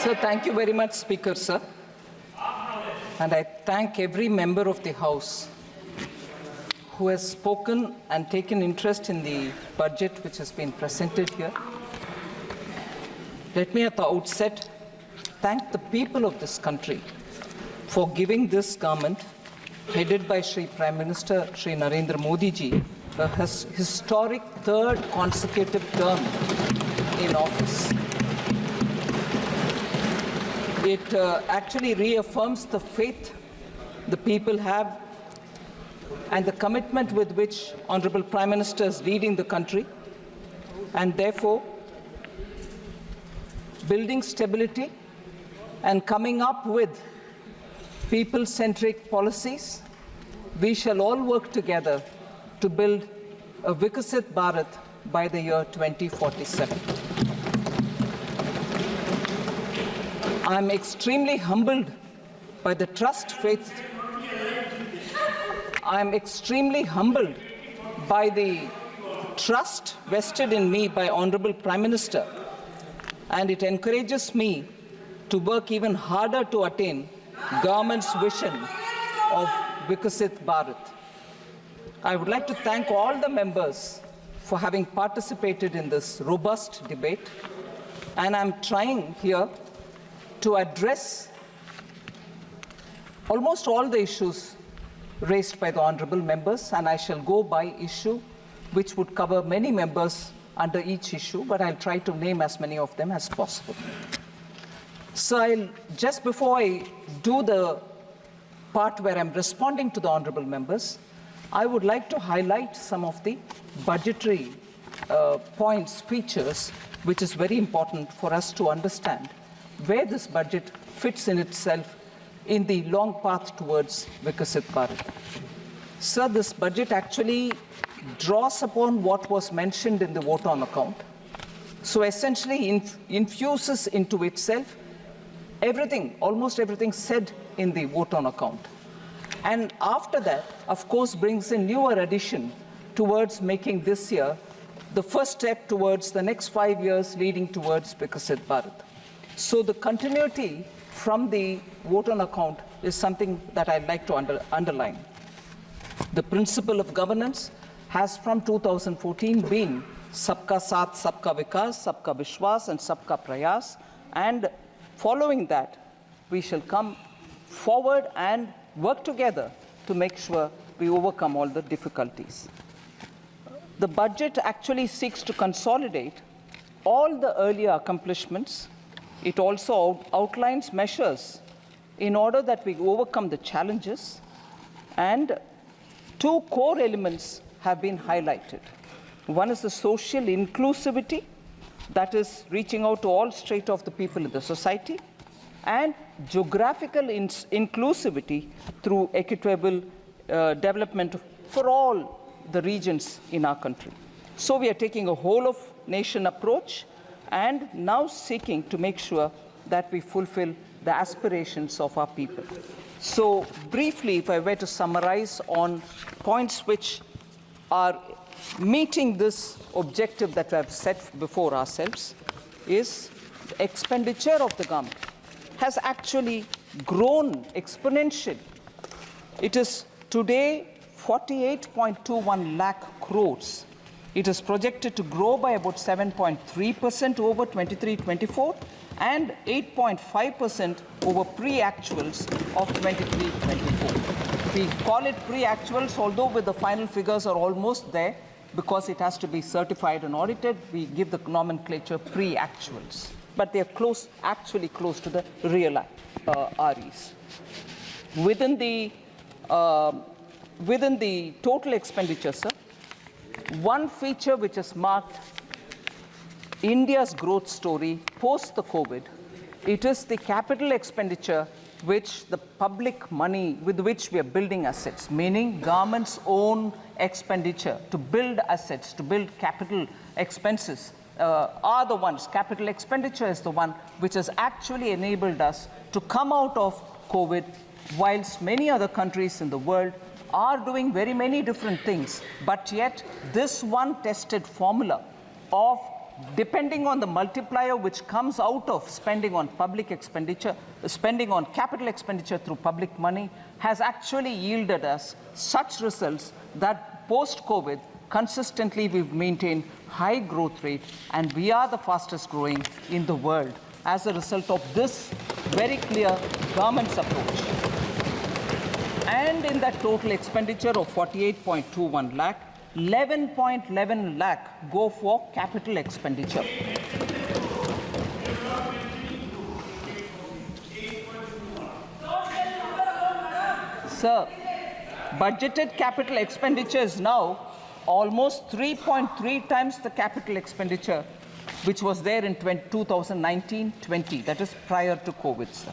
Sir, thank you very much, Speaker, sir. And I thank every member of the House who has spoken and taken interest in the budget which has been presented here. Let me at the outset thank the people of this country for giving this government, headed by Shri Prime Minister Shri Narendra Modi ji, a historic third consecutive term in office. It actually reaffirms the faith the people have and the commitment with which Honorable Prime Minister is leading the country, and therefore building stability and coming up with people-centric policies. We shall all work together to build a Vikasit Bharat by the year 2047. I am extremely humbled by the trust faith. I am extremely humbled by the trust vested in me by Honorable Prime Minister, and it encourages me to work even harder to attain government's vision of Vikasit Bharat. I would like to thank all the members for having participated in this robust debate, and I'm trying here to address almost all the issues raised by the honorable members, and I shall go by issue, which would cover many members under each issue, but I'll try to name as many of them as possible. So just before I do the part where I'm responding to the honorable members, I would like to highlight some of the budgetary points, features, which is very important for us to understand where this budget fits in itself in the long path towards Vikasit Bharat. Sir, this budget actually draws upon what was mentioned in the vote on account. So essentially infuses into itself everything, almost everything said in the vote on account. And after that, of course, brings a newer addition towards making this year the first step towards the next 5 years leading towards Vikasit Bharat. So the continuity from the vote on account is something that I'd like to underline. The principle of governance has from 2014 been Sabka Saath, Sabka Vikas, Sabka Vishwas, and Sabka Prayas. And following that, we shall come forward and work together to make sure we overcome all the difficulties. The budget actually seeks to consolidate all the earlier accomplishments. It also outlines measures in order that we overcome the challenges, and two core elements have been highlighted. One is the social inclusivity, that is reaching out to all strata of the people in the society, and geographical inclusivity through equitable development for all the regions in our country. So we are taking a whole of nation approach and now seeking to make sure that we fulfill the aspirations of our people. So briefly, if I were to summarize on points which are meeting this objective that we have set before ourselves, is the expenditure of the government has actually grown exponentially. It is today 48.21 lakh crores. It is projected to grow by about 7.3% over 23-24 and 8.5% over pre-actuals of 23-24. We call it pre-actuals, although with the final figures are almost there because it has to be certified and audited. We give the nomenclature pre-actuals, but they are close, actually close to the real REs. Within the total expenditure, sir, one feature which has marked India's growth story post the COVID, it is the capital expenditure which the public money with which we are building assets, meaning government's own expenditure to build assets, to build capital expenses, are the ones, capital expenditure is the one which has actually enabled us to come out of COVID, whilst many other countries in the world are doing very many different things, but yet this one tested formula of depending on the multiplier which comes out of spending on public expenditure, spending on capital expenditure through public money, has actually yielded us such results that post-COVID, consistently we've maintained high growth rate, and we are the fastest growing in the world as a result of this very clear government's approach. And in that total expenditure of 48.21 lakh, 11.11 lakh go for capital expenditure. Sir, budgeted capital expenditure is now almost 3.3 times the capital expenditure which was there in 2019-20, that is prior to COVID, sir.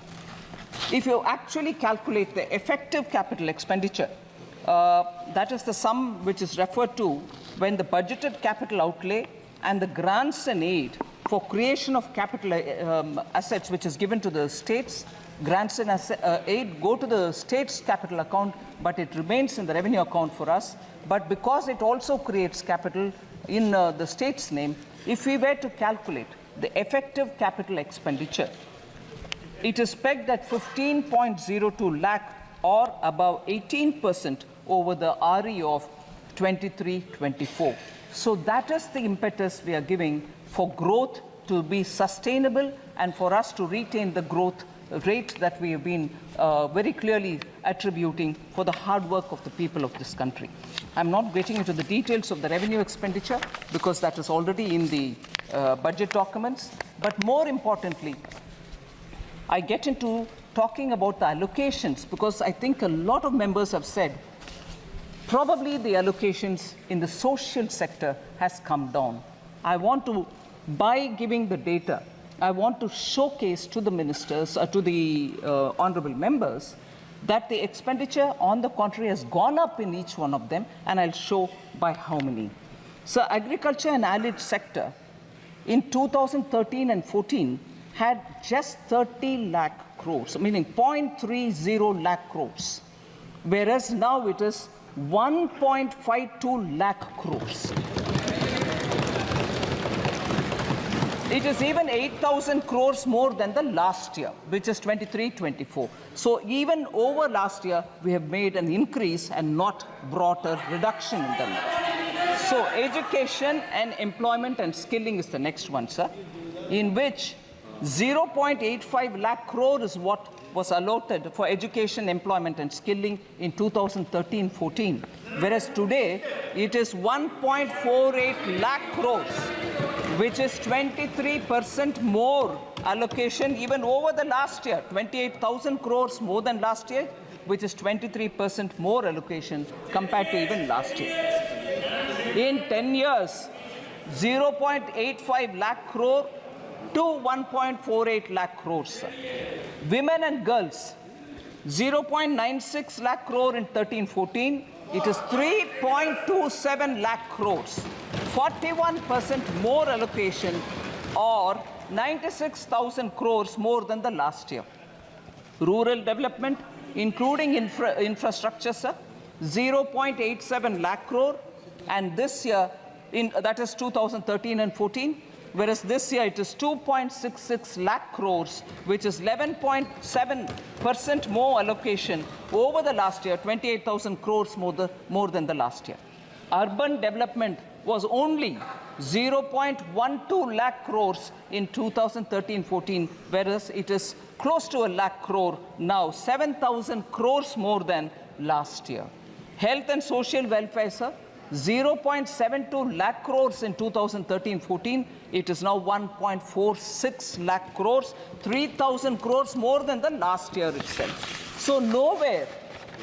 If you actually calculate the effective capital expenditure, that is the sum which is referred to when the budgeted capital outlay and the grants and aid for creation of capital assets which is given to the states, grants and aid go to the state's capital account, but it remains in the revenue account for us. But because it also creates capital in the state's name, if we were to calculate the effective capital expenditure, it is pegged at 15.02 lakh or above 18% over the RE of 23-24. So that is the impetus we are giving for growth to be sustainable and for us to retain the growth rate that we have been very clearly attributing for the hard work of the people of this country. I'm not getting into the details of the revenue expenditure because that is already in the budget documents. But more importantly, I get into talking about the allocations because I think a lot of members have said probably the allocations in the social sector has come down. I want to, by giving the data, I want to showcase to the ministers, to the honorable members, that the expenditure on the contrary has gone up in each one of them, and I'll show by how many. So agriculture and allied sector in 2013 and 14 had just 30 lakh crores, meaning 0.30 lakh crores, whereas now it is 1.52 lakh crores. It is even 8,000 crores more than the last year, which is 23-24. So even over last year, we have made an increase and not brought a reduction in them. So education and employment and skilling is the next one, sir, in which 0.85 lakh crore is what was allotted for education, employment and skilling in 2013-14, whereas today it is 1.48 lakh crores, which is 23% more allocation even over the last year, 28,000 crores more than last year, which is 23% more allocation compared to even last year. In 10 years, 0.85 lakh crore to 1.48 lakh crores. Women and girls, 0.96 lakh crore in 13-14, it is 3.27 lakh crores. 41% more allocation or 96,000 crores more than the last year. Rural development, including infrastructure, sir, 0.87 lakh crore, and this year, that is 2013 and 14, whereas this year it is 2.66 lakh crores, which is 11.7% more allocation over the last year, 28,000 crores more than the last year. Urban development was only 0.12 lakh crores in 2013-14, whereas it is close to a lakh crore now, 7,000 crores more than last year. Health and social welfare, sir, 0.72 lakh crores in 2013-14, it is now 1.46 lakh crores, 3,000 crores more than the last year itself. So nowhere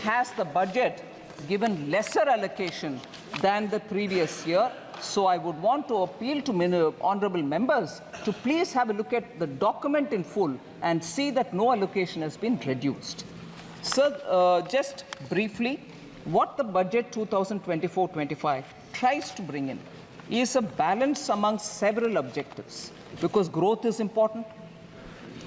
has the budget given lesser allocation than the previous year. So I would want to appeal to honorable members to please have a look at the document in full and see that no allocation has been reduced. Sir, just briefly, what the budget 2024-25 tries to bring in is a balance among several objectives, because growth is important,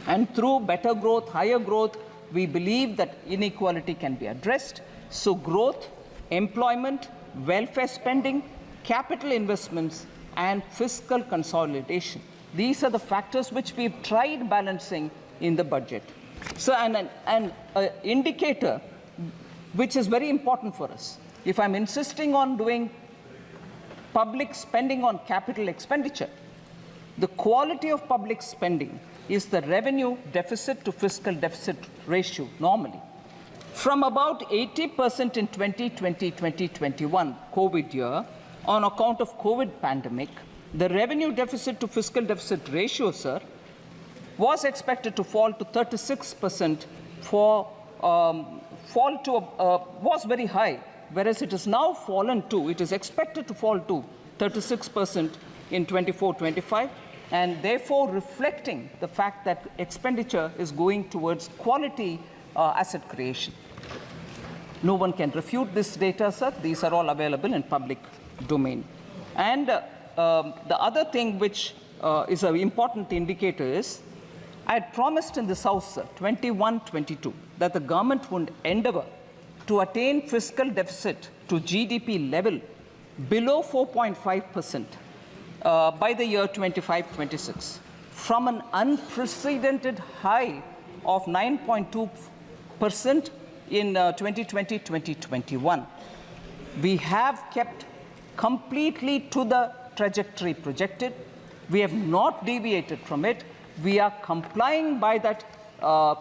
and through better growth, higher growth, we believe that inequality can be addressed. So growth, employment, welfare spending, capital investments, and fiscal consolidation. These are the factors which we've tried balancing in the budget. So, an indicator which is very important for us. If I'm insisting on doing public spending on capital expenditure, the quality of public spending is the revenue deficit to fiscal deficit ratio normally. From about 80% in 2020-2021 COVID year, on account of COVID pandemic, the revenue deficit to fiscal deficit ratio, sir, was expected to fall to 36% was very high, whereas it has now fallen to, it is expected to fall to 36% in 24-25, and therefore reflecting the fact that expenditure is going towards quality asset creation. No one can refute this data, sir. These are all available in public domain. And the other thing which is an important indicator is, I had promised in this House, sir, 21-22, that the government would endeavor to attain fiscal deficit to GDP level below 4.5% by the year 25-26, from an unprecedented high of 9.2% in 2020-2021. We have kept completely to the trajectory projected. We have not deviated from it. We are complying by that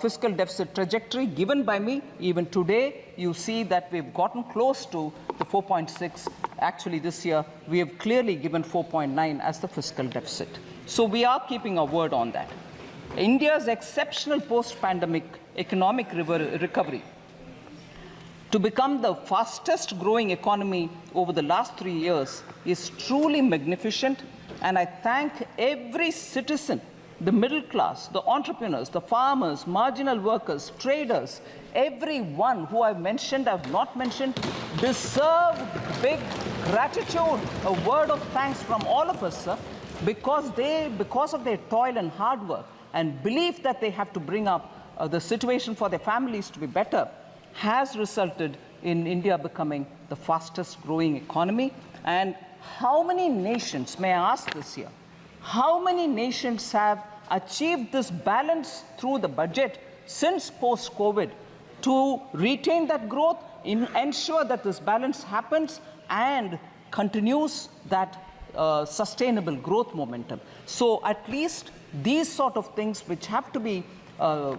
fiscal deficit trajectory given by me. Even today, you see that we've gotten close to the 4.6. Actually, this year, we have clearly given 4.9 as the fiscal deficit. So we are keeping our word on that. India's exceptional post-pandemic economic recovery to become the fastest growing economy over the last 3 years is truly magnificent, and I thank every citizen, the middle class, the entrepreneurs, the farmers, marginal workers, traders, everyone who I've mentioned, I've not mentioned, deserve big gratitude, a word of thanks from all of us, sir, because of their toil and hard work and belief that they have to bring up the situation for their families to be better, has resulted in India becoming the fastest growing economy. And how many nations, may I ask this year, how many nations have achieved this balance through the budget since post-COVID to retain that growth, ensure that this balance happens and continues that sustainable growth momentum? So at least these sort of things which have to be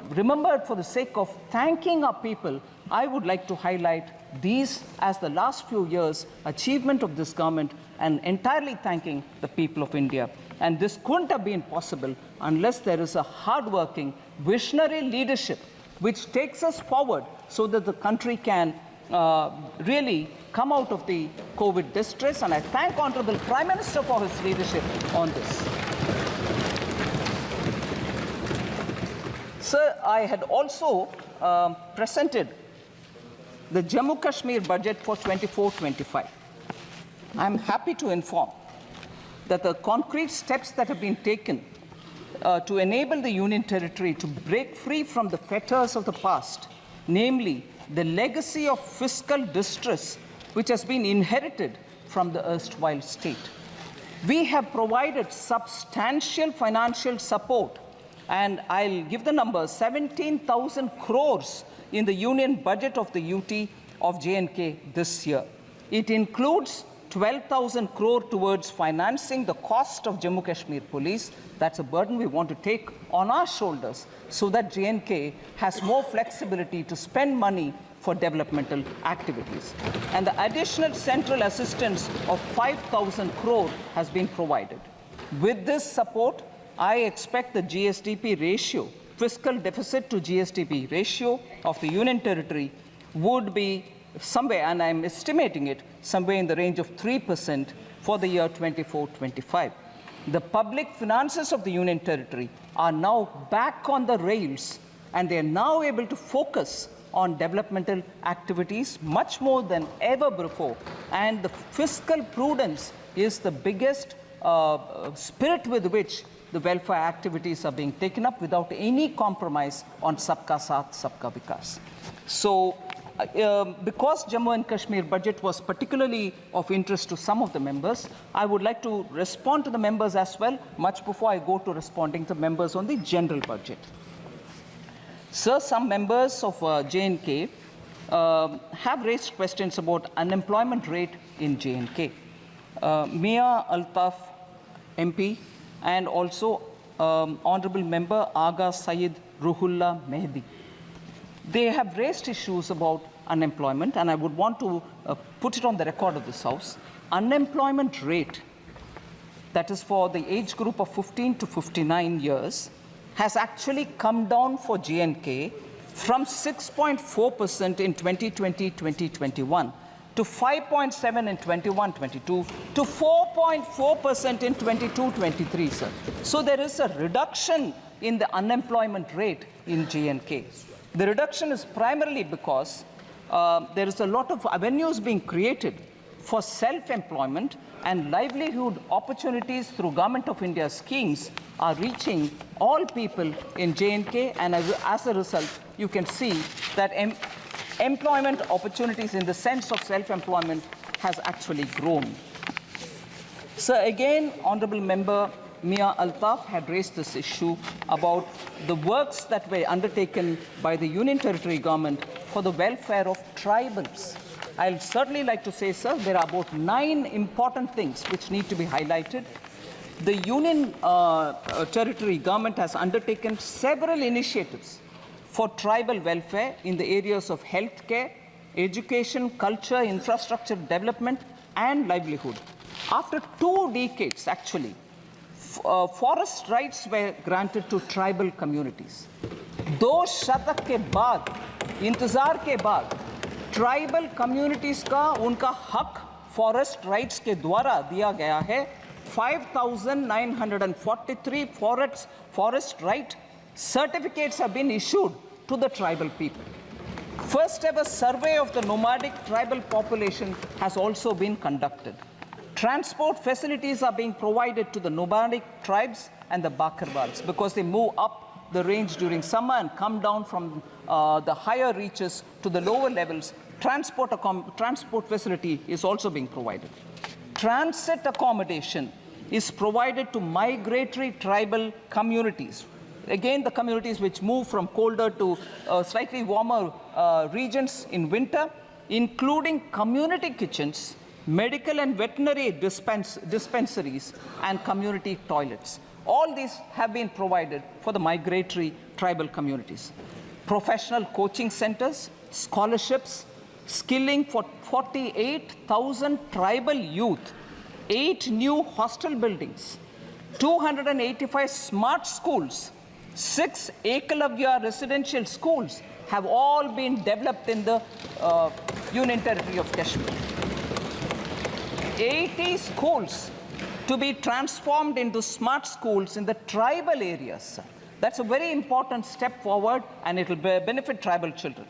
remembered for the sake of thanking our people, I would like to highlight these as the last few years' achievement of this government and entirely thanking the people of India. And this couldn't have been possible unless there is a hardworking, visionary leadership which takes us forward so that the country can really come out of the COVID distress. And I thank Honorable Prime Minister for his leadership on this. Sir, I had also presented the Jammu Kashmir budget for 24-25. I'm happy to inform that the concrete steps that have been taken to enable the Union Territory to break free from the fetters of the past, namely the legacy of fiscal distress which has been inherited from the erstwhile state. We have provided substantial financial support, and I'll give the number, 17,000 crores in the union budget of the UT of J&K this year. It includes 12,000 crore towards financing the cost of Jammu Kashmir Police. That's a burden we want to take on our shoulders so that J&K has more flexibility to spend money for developmental activities. And the additional central assistance of 5,000 crore has been provided. With this support, I expect the GSDP ratio, fiscal deficit to GSDP ratio of the Union Territory would be somewhere, and I'm estimating it, somewhere in the range of 3% for the year 24-25. The public finances of the Union Territory are now back on the rails, and they are now able to focus on developmental activities much more than ever before. And the fiscal prudence is the biggest spirit with which the welfare activities are being taken up without any compromise on Sabka Saath, Sabka Vikas. So because Jammu and Kashmir budget was particularly of interest to some of the members, I would like to respond to the members as well, much before I go to responding to members on the general budget. Sir, some members of J&K have raised questions about unemployment rate in J&K. Mia Altaf MP and also Honorable Member Aga Syed Ruhullah Mehdi. They have raised issues about unemployment, and I would want to put it on the record of this House. Unemployment rate, that is for the age group of 15 to 59 years, has actually come down for J&K from 6.4% in 2020-2021 to 5.7% in 21-22 to 4.4% in 22-23, sir. So there is a reduction in the unemployment rate in J&K. The reduction is primarily because there is a lot of avenues being created for self-employment, and livelihood opportunities through Government of India schemes are reaching all people in J&K, and as a result, you can see that employment opportunities in the sense of self-employment has actually grown. So again, Honorable Member Mia Altaf had raised this issue about the works that were undertaken by the Union Territory government for the welfare of tribals. I'll certainly like to say, sir, there are about 9 important things which need to be highlighted. The Union Territory government has undertaken several initiatives for tribal welfare in the areas of healthcare, education, culture, infrastructure development, and livelihood. After 2 decades, actually, forest rights were granted to tribal communities. 2 शतक के बाद, इंतजार के बाद, tribal communities का उनका हक forest rights के द्वारा दिया गया है. 5,943 forest right certificates have been issued to the tribal people. First ever survey of the nomadic tribal population has also been conducted. Transport facilities are being provided to the nomadic tribes and the Bakarwals because they move up the range during summer and come down from the higher reaches to the lower levels. Transport facility is also being provided. Transit accommodation is provided to migratory tribal communities. Again, the communities which move from colder to slightly warmer regions in winter, including community kitchens, medical and veterinary dispensaries, and community toilets. All these have been provided for the migratory tribal communities. Professional coaching centers, scholarships, skilling for 48,000 tribal youth, 8 new hostel buildings, 285 smart schools, 6 Ekalavya residential schools have all been developed in the Union Territory of Kashmir. 80 schools to be transformed into smart schools in the tribal areas. That's a very important step forward, and it will benefit tribal children.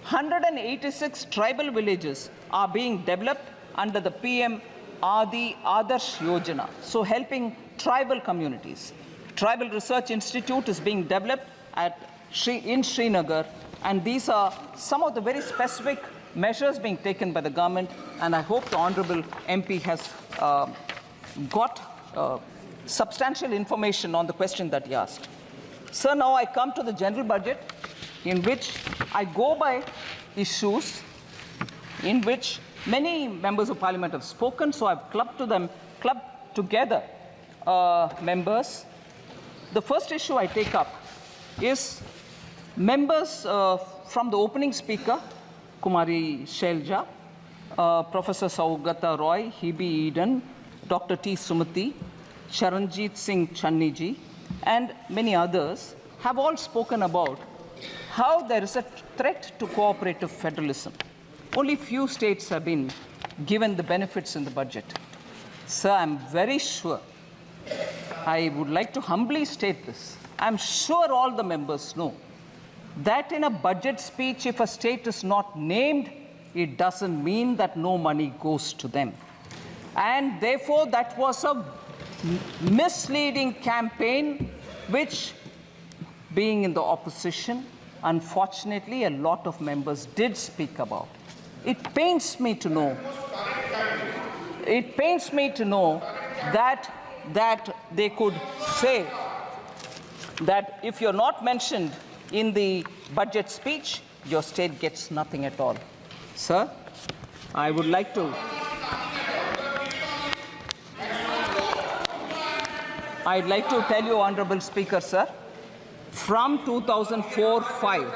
186 tribal villages are being developed under the PM Adi Adarsh Yojana, so helping tribal communities. Tribal Research Institute is being developed in Srinagar, and these are some of the very specific measures being taken by the government, and I hope the Honourable MP has got substantial information on the question that he asked. Sir, now I come to the general budget, in which I go by issues in which many members of parliament have spoken, so I've clubbed together members. The first issue I take up is members from the opening speaker, Kumari Shelja, Professor Saugata Roy, Hebe Eden, Dr. T. Sumati, Charanjit Singh Channiji, and many others have all spoken about how there is a threat to cooperative federalism. Only few states have been given the benefits in the budget. Sir, I'm very sure, I would like to humbly state this, I'm sure all the members know that in a budget speech, if a state is not named, it doesn't mean that no money goes to them. And therefore, that was a misleading campaign, which, being in the opposition, unfortunately, a lot of members did speak about. It pains me to know. It pains me to know that they could say that if you're not mentioned in the budget speech, your state gets nothing at all. Sir, I would like to I'd like to tell you, Honorable Speaker, sir, from 2004-5,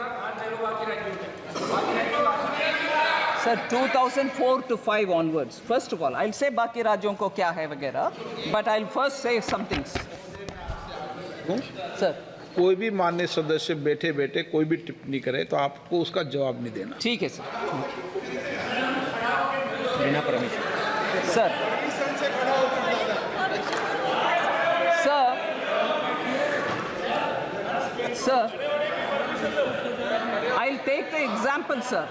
sir, 2004 to 5 onwards. First of all, I'll say बाकी राज्यों को क्या है वगैरह, but I'll first say some things. Sir, कोई भी माननीय सदस्य बैठे बैठे कोई भी टिप्पणी करे तो आपको उसका जवाब नहीं देना। ठीक है सर। बिना permission. Sir, Sir, I'll take the example, sir.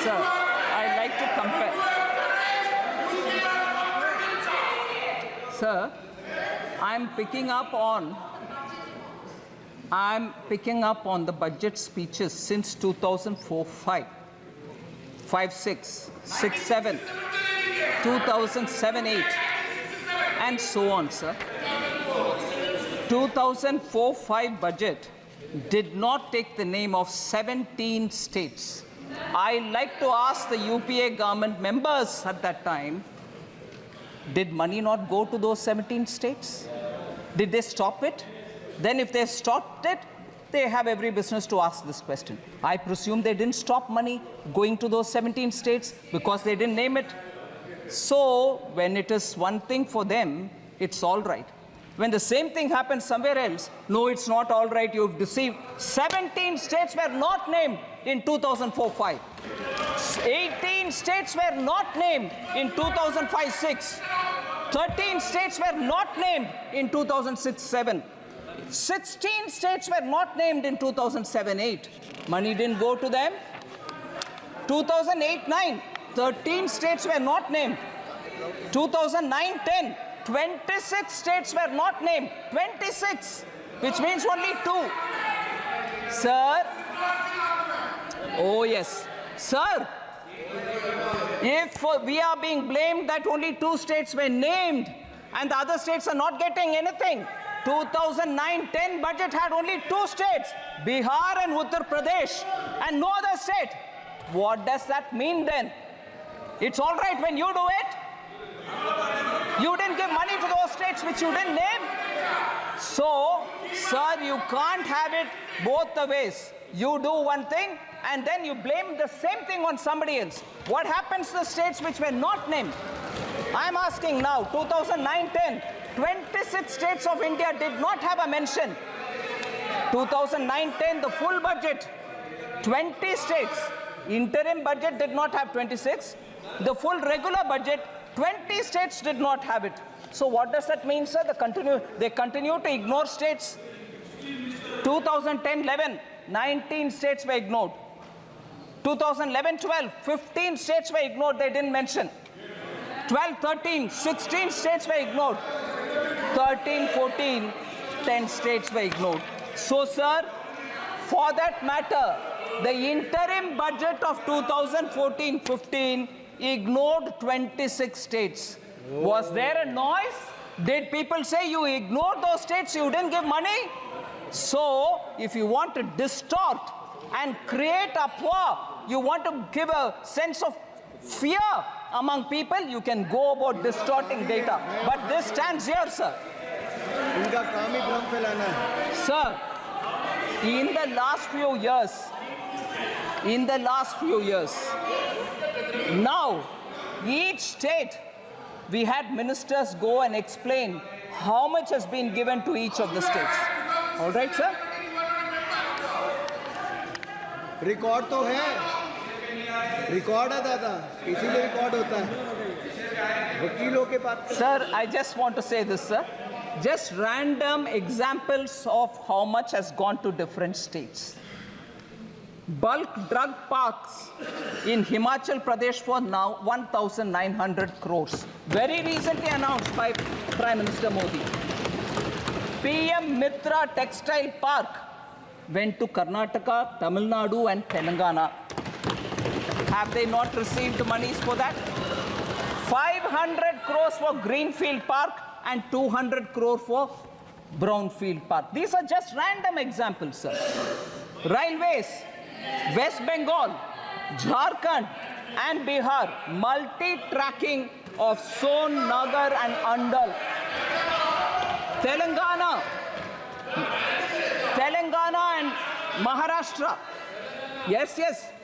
Sir, I'd like to compare. Sir, I'm picking up on the budget speeches since 2004-5, 5-6, 6-7, 2007-8, and so on, sir. 2004-5 budget did not take the name of 17 states. I like to ask the UPA government members at that time, did money not go to those 17 states? Did they stop it? Then if they stopped it, they have every business to ask this question. I presume they didn't stop money going to those 17 states because they didn't name it. So when it is one thing for them, it's all right. When the same thing happens somewhere else, no, it's not all right, you've deceived. 17 states were not named in 2004-5. 18 states were not named in 2005-6. 13 states were not named in 2006-7. 16 states were not named in 2007-8. Money didn't go to them. 2008-9, 13 states were not named. 2009-10, 26 states were not named. 26, which means only 2. Sir, oh yes, sir, if we are being blamed that only 2 states were named and the other states are not getting anything, 2009-10 budget had only 2 states, Bihar and Uttar Pradesh, and no other state. What does that mean then? It's all right when you do it. You didn't give money to those states which you didn't name. So, sir, you can't have it both the ways. You do one thing and then you blame the same thing on somebody else. What happens to the states which were not named? I'm asking now, 2009-10, 26 states of India did not have a mention. 2009-10, the full budget, 20 states. Interim budget did not have 26. The full regular budget, 20 states did not have it. So what does that mean, sir? They continue to ignore states. 2010-11, 19 states were ignored. 2011-12, 15 states were ignored, they didn't mention. 12-13, 16 states were ignored. 13-14, 10 states were ignored. So, sir, for that matter, the interim budget of 2014-15 ignored 26 states. Was there a noise? Did people say you ignored those states, you didn't give money? So, if you want to distort and create uproar, you want to give a sense of fear among people, you can go about distorting data. But this stands here, sir. Sir, in the last few years, now, each state, we had ministers go and explain how much has been given to each of the states. All right, sir? Record तो है, record है दादा, इसीलिए record होता है वकीलों के पास. Sir, I just want to say this, sir. Just random examples of how much has gone to different states. bulk drug parks in Himachal Pradesh for now 1,900 crores. Very recently announced by Prime Minister Modi. PM Mitra Textile Park went to Karnataka, Tamil Nadu and Telangana. Have they not received monies for that? 500 crores for Greenfield Park and 200 crore for Brownfield Park. These are just random examples, sir. Railways, West Bengal, Jharkhand and Bihar, multi-tracking of Son, Nagar and Andal. Telangana and Maharashtra. Yes,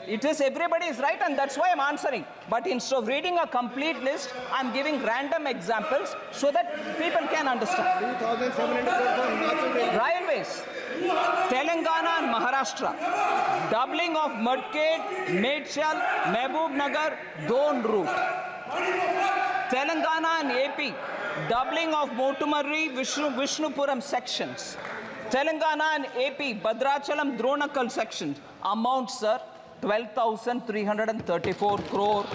it is, everybody is right and that's why I'm answering. But instead of reading a complete list, I'm giving random examples so that people can understand. 2,700 crore for Himachal Railway. Railways, Telangana and Maharashtra, doubling of Mudked, Medchal, Mehboob Nagar, Don route. Telangana and AP, doubling of Motumarri, Vishnupuram sections. Telangana and AP, Bhadrachalam, Dronakal sections. Amount, sir, 12,334 crore.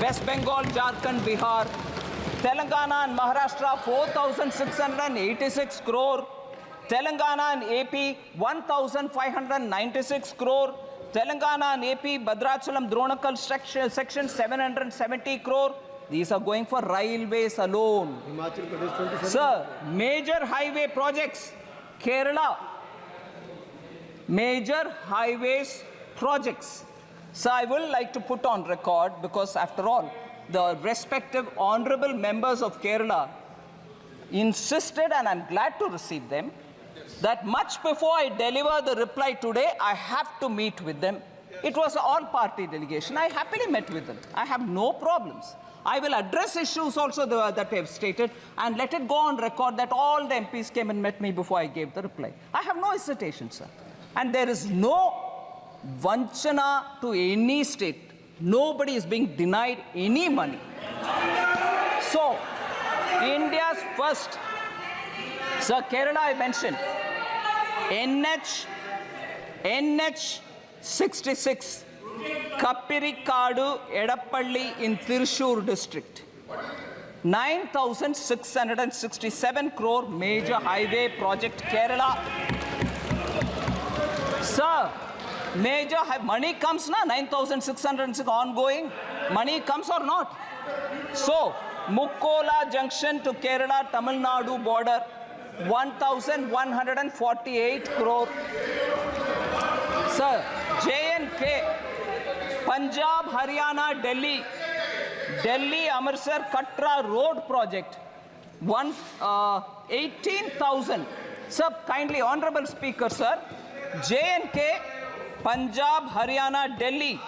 West Bengal, Jharkhand, Bihar. Telangana and Maharashtra, 4,686 crore. Telangana and AP, 1,596 crore. Telangana and AP, Bhadrachalam, Dronakal section, 770 crore. These are going for railways alone. Himachal Pradesh 27. Sir, major highway projects, Kerala. Major highways projects. So I will like to put on record, because after all, the respective honorable members of Kerala insisted, and I'm glad to receive them, that much before I deliver the reply today, I have to meet with them. It was an all-party delegation. I happily met with them. I have no problems. I will address issues also that I have stated and let it go on record that all the MPs came and met me before I gave the reply. I have no hesitation, sir. And there is no vanchana to any state. Nobody is being denied any money. So, India's first, sir, Kerala I mentioned, NH 66, Kappirikadu, Edappalli in Thrissur district. 9,667 crore major highway project, Kerala. Sir, major money comes now, 9,606 ongoing. Money comes or not? So, Mukkola junction to Kerala, Tamil Nadu border, 1,148 crore. Sir, J&K, Punjab, Haryana, Delhi, Amritsar, Katra road project, 18,000. Sir, kindly, honorable speaker, sir, J&K, Punjab, Haryana, Delhi,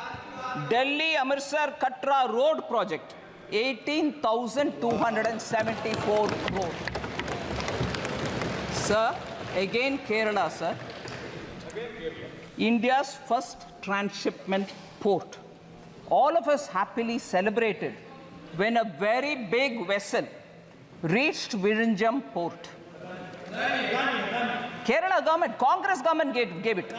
Amritsar, Katra road project, 18,274 crore. Sir, again Kerala, sir. India's first transshipment port. All of us happily celebrated when a very big vessel reached Virinjam port. Kerala government, Congress government gave it.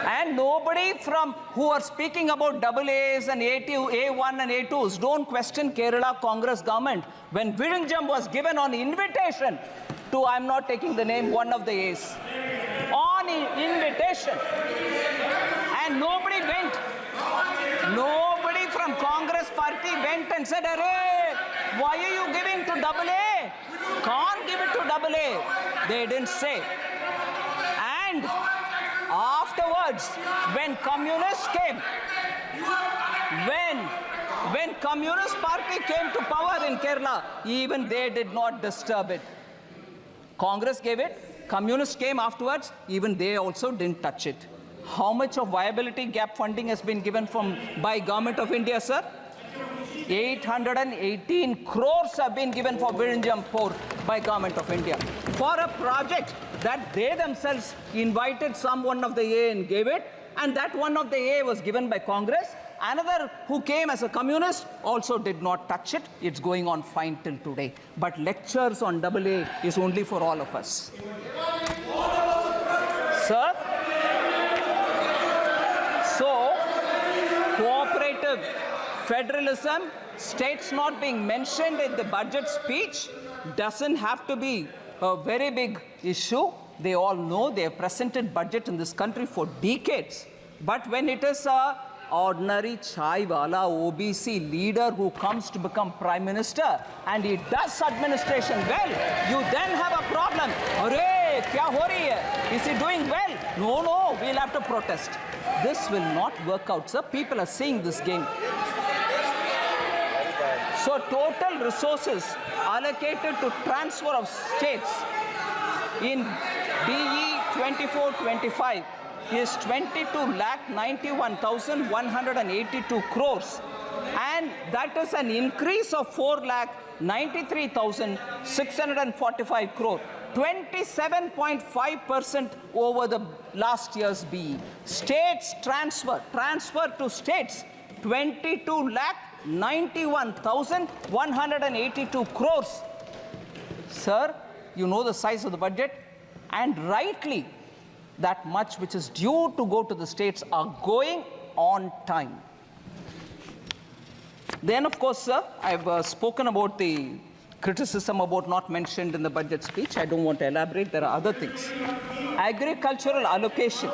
And nobody from who are speaking about AAs and A2, A1 and A2s don't question Kerala Congress government when Virinjam was given on invitation to, I'm not taking the name, one of the A's. On invitation. And nobody went. Nobody from Congress party went and said, "Arey, why are you giving to AA? Can't give it to AA." They didn't say. And afterwards, when communists came, when Communist Party came to power in Kerala, even they did not disturb it. Congress gave it, communists came afterwards, even they also didn't touch it. How much of viability gap funding has been given by Government of India, sir? 818 crores have been given for Virinjam port by Government of India for a project that they themselves invited one of the A and gave it, and that one of the A was given by Congress. Another who came as a communist also did not touch it. It's going on fine till today. But lectures on AA is only for all of us. Federalism, states not being mentioned in the budget speech, doesn't have to be a very big issue. They all know they have presented budget in this country for decades. But when it is a ordinary chai wala OBC leader who comes to become prime minister and he does administration well, you then have a problem. Arey, kya ho rahi hai? Is he doing well? No, we'll have to protest. This will not work out, sir. People are seeing this game. So total resources allocated to transfer of states in BE 24-25 is 22,91,182 crores, and that is an increase of 4,93,645 crore, 27.5% over the last year's BE. States transfer to states, 22,91,182 crores. Sir, you know the size of the budget, and rightly, that much which is due to go to the states are going on time. Then, of course, sir, I've spoken about the criticism about not mentioned in the budget speech. I don't want to elaborate. There are other things. Agricultural allocation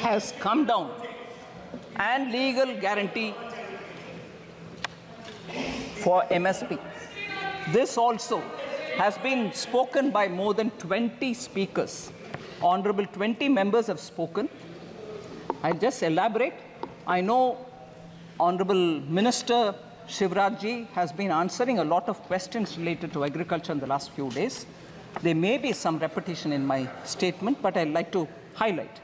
has come down, and legal guarantee for MSP. This also has been spoken by more than 20 speakers. Honorable 20 members have spoken. I'll just elaborate. I know Honorable Minister Shivraj Ji has been answering a lot of questions related to agriculture in the last few days. There may be some repetition in my statement, but I'd like to highlight.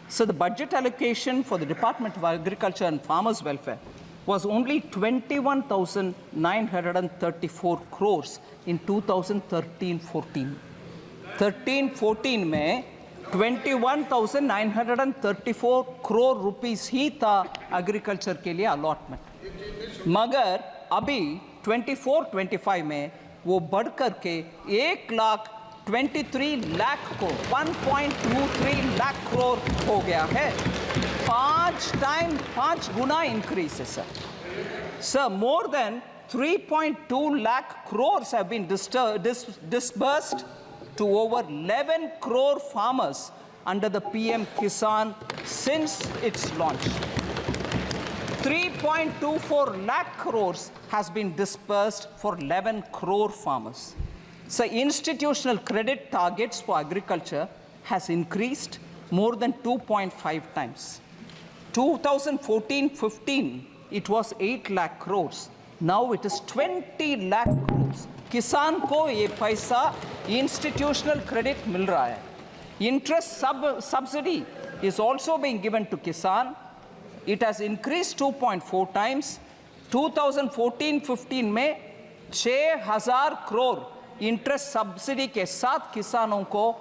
So the budget allocation for the Department of Agriculture and Farmers Welfare was only 21,934 crores in 2013-14. 13-14 में 21,934 crore rupees ही था agriculture के लिए allotment. मगर अभी 24-25 में वो बढ़ करके 1,23 लाख को 1.23 लाख करोड़ हो गया है. 5 गुना increase है sir. Sir, more than 3.2 lakh crores have been disbursed to over 11 crore farmers under the PM Kisan since its launch. 3.24 lakh crores has been disbursed for 11 crore farmers. So institutional credit targets for agriculture has increased more than 2.5 times. 2014-15, it was 8 lakh crores. Now it is 20 lakh crores. किसान को ये पैसा institutional credit मिल रहा है. Interest subsidy is also being given to Kisan. It has increased 2.4 times. 2014-15 में 6,000 crore interest subsidy के साथ किसानों को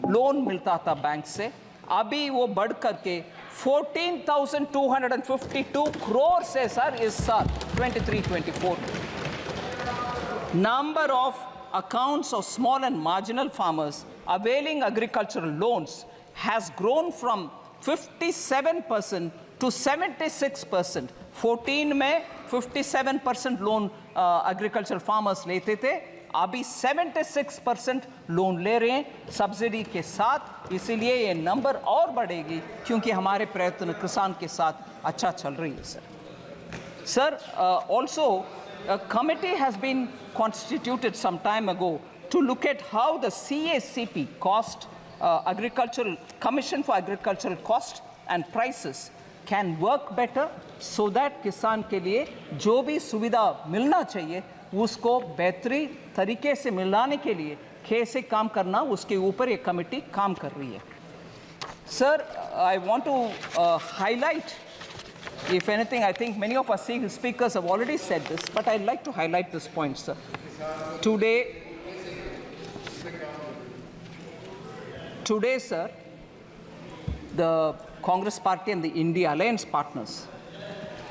लोन मिलता था बैंक से. अभी वो बढ़ करके 14,252 crore से सर इस साल 23-24. Number of accounts of small and marginal farmers availing agricultural loans has grown from 57% to 76%. 14 में 57% लोन agricultural farmers लेते थे. अभी 76% लोन ले रहे हैं सब्सिडी के साथ. इसीलिए ये नंबर और बढ़ेगी क्योंकि हमारे प्रयत्न किसान के साथ अच्छा चल रही है sir. Sir, also a committee has been constituted some time ago to look at how the CACP cost, Agricultural Commission for Agricultural Cost and Prices can work better so that किसान के लिए जो भी सुविधा मिलना चाहिए उसको बेहतरी तरीके से मिलाने के लिए कैसे काम करना उसके ऊपर ये कमेटी काम कर रही है. Sir, I want to highlight, if anything, I think many of our speakers have already said this, but I'd like to highlight this point, sir. Today, sir, the Congress Party and the India Alliance partners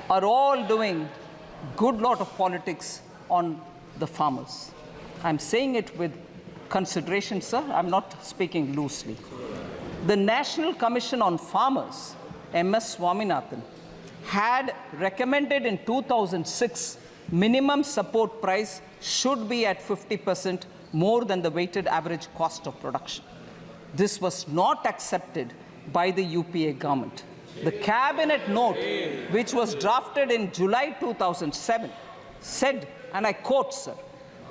are all doing good lot of politics on the farmers. I'm saying it with consideration, sir. I'm not speaking loosely. The National Commission on Farmers, MS Swaminathan, had recommended in 2006 minimum support price should be at 50% more than the weighted average cost of production. This was not accepted by the UPA government. The cabinet note, which was drafted in July 2007, said, and I quote, sir,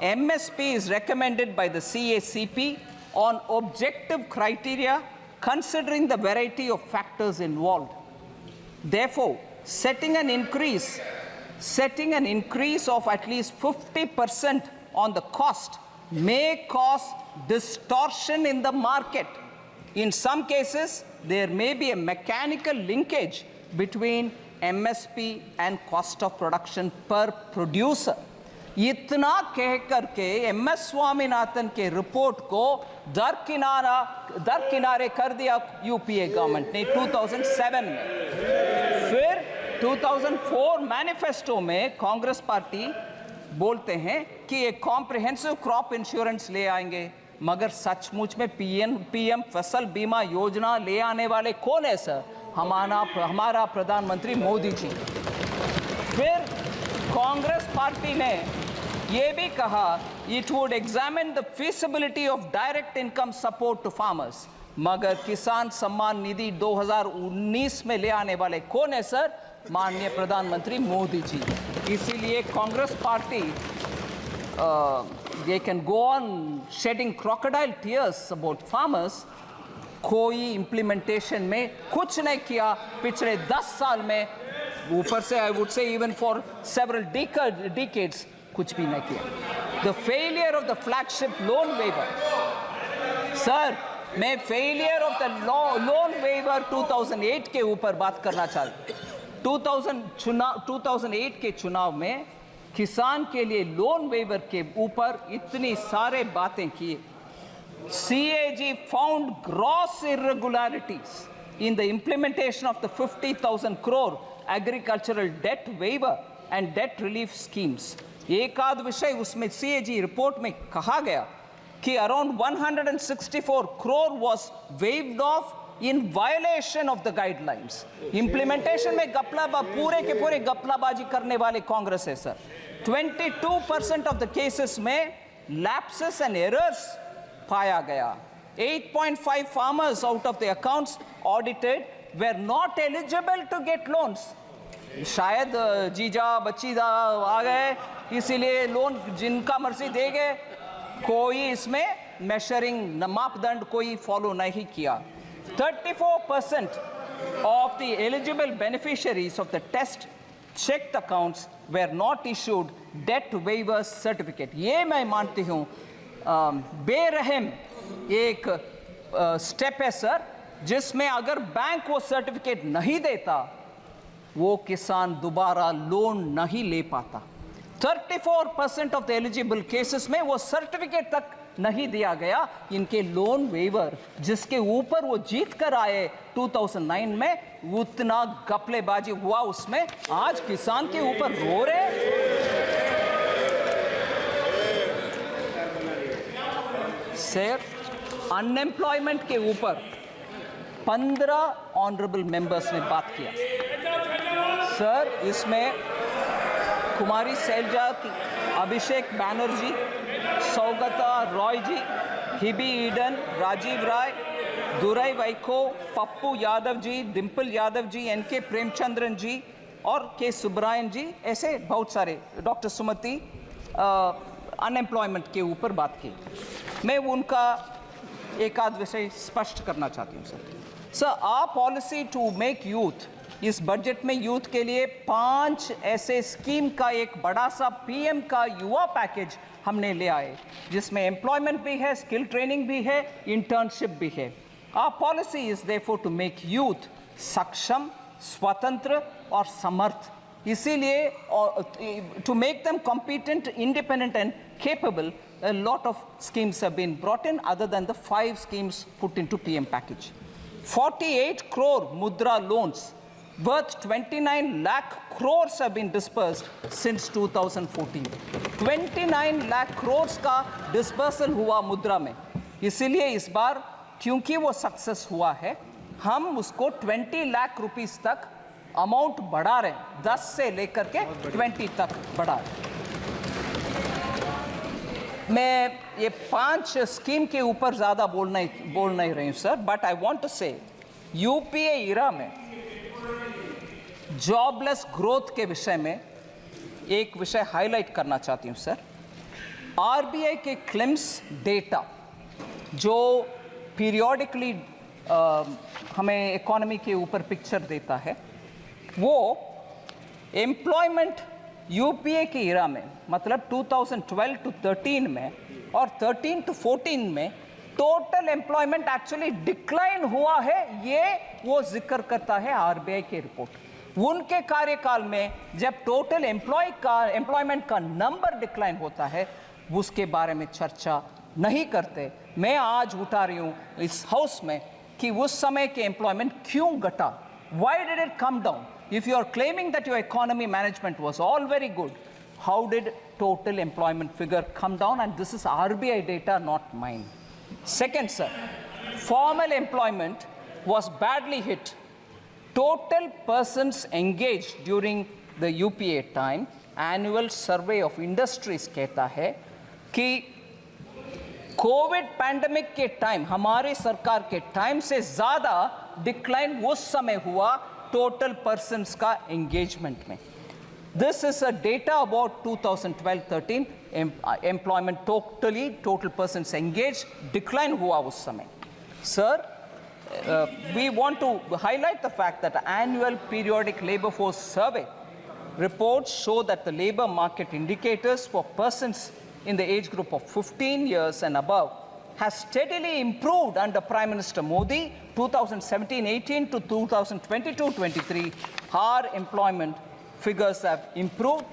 MSP is recommended by the CACP on objective criteria considering the variety of factors involved. Therefore, setting an increase of at least 50% on the cost may cause distortion in the market. In some cases, there may be a mechanical linkage between MSP and cost of production per producer. इतना कह करके MS Swaminathan के report को दरकिनारे कर दिया UPA government ने 2007 में। फिर 2004 मैनिफेस्टो में कांग्रेस पार्टी बोलते हैं कि एक कॉम्प्रिहेंसिव क्रॉप इंश्योरेंस ले आएंगे, मगर सचमुच में पीएम फसल बीमा योजना ले आने वाले कौन है सर? हमारा प्रधानमंत्री मोदी जी। फिर कांग्रेस पार्टी ने ये भी कहा it would examine the feasibility of direct income support to farmers, मगर किसान सम्मान निधि 2019 में ले आने वाले कौन है सर? माननीय प्रधानमंत्री मोदी जी। इसीलिए Congress party they can go on shedding crocodile tears about farmers, कोई implementation में कुछ नहीं किया पिछले 10 साल में, ऊपर से I would say even for several decades कुछ भी नहीं किया. The failure of the flagship loan waiver, sir, मैं failure of the loan waiver 2008 के ऊपर बात करना चाहता हूँ. 2008 के चुनाव में किसान के लिए लोन वेवर के ऊपर इतनी सारे बातें की. CAG found gross irregularities in the implementation of the 50,000 crore agricultural debt waiver and debt relief schemes. एक आध विषय उसमें CAG रिपोर्ट में कहा गया कि around 164 crore was waived off in violation of the guidelines. Implementation में पूरे के पूरे गपलाबाजी करने वाले कांग्रेस है सर. 22% of the cases में lapses and errors पाया गया. 8.5 farmers out of the accounts audited were not eligible to get loans. शायद जीजा बच्चीदा आ गए इसीलिए लोन जिनका मर्जी दे गए, कोई इसमें मेजरिंग मापदंड कोई फॉलो नहीं किया. 34% of the eligible beneficiaries of the test checked accounts were not issued debt waiver certificate. ये मैं मानती हूँ बेरहम एक स्टेप है सर, जिसमें अगर बैंक वो सर्टिफिकेट नहीं देता वो किसान दोबारा लोन नहीं ले पाता. 34% of the eligible cases में वो सर्टिफिकेट तक नहीं दिया गया. इनके लोन वेवर जिसके ऊपर वो जीत कर आए 2009 में, उतना गपलेबाजी हुआ उसमें, आज किसान के ऊपर रो रहे. सर, अनएम्प्लॉयमेंट के ऊपर 15 ऑनरेबल मेंबर्स ने बात किया. सर, इसमें कुमारी सैलजा, अभिषेक बैनर्जी, सौगता रॉय जी, हिबी ईडन, राजीव राय, दुराई वाइको, पप्पू यादव जी, डिम्पल यादव जी, एनके प्रेमचंद्रन जी और के सुब्रायन जी, ऐसे बहुत सारे, डॉक्टर सुमति, अनएम्प्लॉयमेंट के ऊपर बात की. मैं उनका एक आध विषय स्पष्ट करना चाहती हूँ sir. Sir, our policy to make youth, इस बजट में यूथ के लिए 5 ऐसे स्कीम का एक बड़ा सा पीएम का युवा पैकेज हमने ले आए, जिसमें एम्प्लॉयमेंट भी है, स्किल ट्रेनिंग भी है, इंटर्नशिप भी है. Our policy is therefore to make youth सक्षम, स्वतंत्र और समर्थ. इसीलिए to make them competent, independent and capable, a lot of schemes have been brought in other than the 5 schemes put into PM package. 48 crore mudra loans worth 29 lakh crores have been dispersed since 2014. 29 lakh crores का dispersal हुआ मुद्रा में. इसीलिए इस बार क्योंकि वो success हुआ है, हम उसको 20 लाख रुपीस तक अमाउंट बढ़ा रहे हैं, 10 से लेकर के 20 तक बढ़ा रहे हैं। मैं ये 5 स्कीम के ऊपर ज़्यादा बोल नहीं रही हूँ sir, but I want to say UPA era में जॉबलेस ग्रोथ के विषय में एक विषय हाईलाइट करना चाहती हूँ सर। आरबीआई के क्लेम्स डेटा जो पीरियोडिकली हमें इकोनॉमी के ऊपर पिक्चर देता है, वो एम्प्लॉयमेंट यूपीए के इरा में, मतलब 2012 to 13 में और 13 to 14 में टोटल एम्प्लॉयमेंट एक्चुअली डिक्लाइन हुआ है, ये वो जिक्र करता है आरबीआई की रिपोर्ट। उनके कार्यकाल में जब टोटल एम्प्लॉयमेंट का नंबर डिक्लाइन होता है, उसके बारे में चर्चा नहीं करते। मैं आज उठा रही हूँ इस हाउस में कि उस समय के एम्प्लॉयमेंट क्यों घटा, why did it come down? If you are claiming that your economy management was all very good, how did total employment figure come down? And this is RBI data, not mine. Second, sir, formal employment was badly hit. Total persons engaged during the UPA time, annual survey of industries कहता है कि Covid pandemic के time, हमारे सरकार के time से ज़्यादा decline उस समय हुआ टोटल पर्सन्स का एंगेजमेंट में। This is a data about 2012-13 employment total persons engage decline हुआ उस समय। Sir, we want to highlight the fact that the annual periodic labor force survey reports show that the labor market indicators for persons in the age group of 15 years and above has steadily improved under Prime Minister Modi 2017-18 to 2022-23. Our employment figures have improved.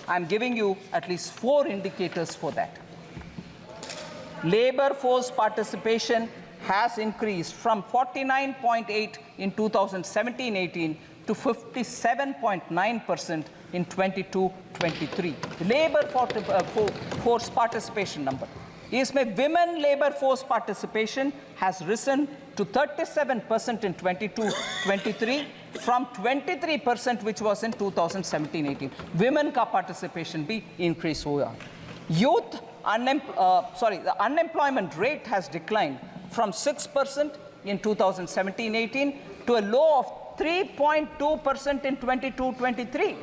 I'm giving you at least 4 indicators for that. Labor force participation has increased from 49.8 in 2017-18 to 57.9% in 22-23. Labor force participation number. इसमें women labor force participation has risen to 37% in 22-23 from 23% which was in 2017-18. Women का participation भी increase हुआ. Youth the unemployment rate has declined from 6% in 2017-18 to a low of 3.2% in 22-23.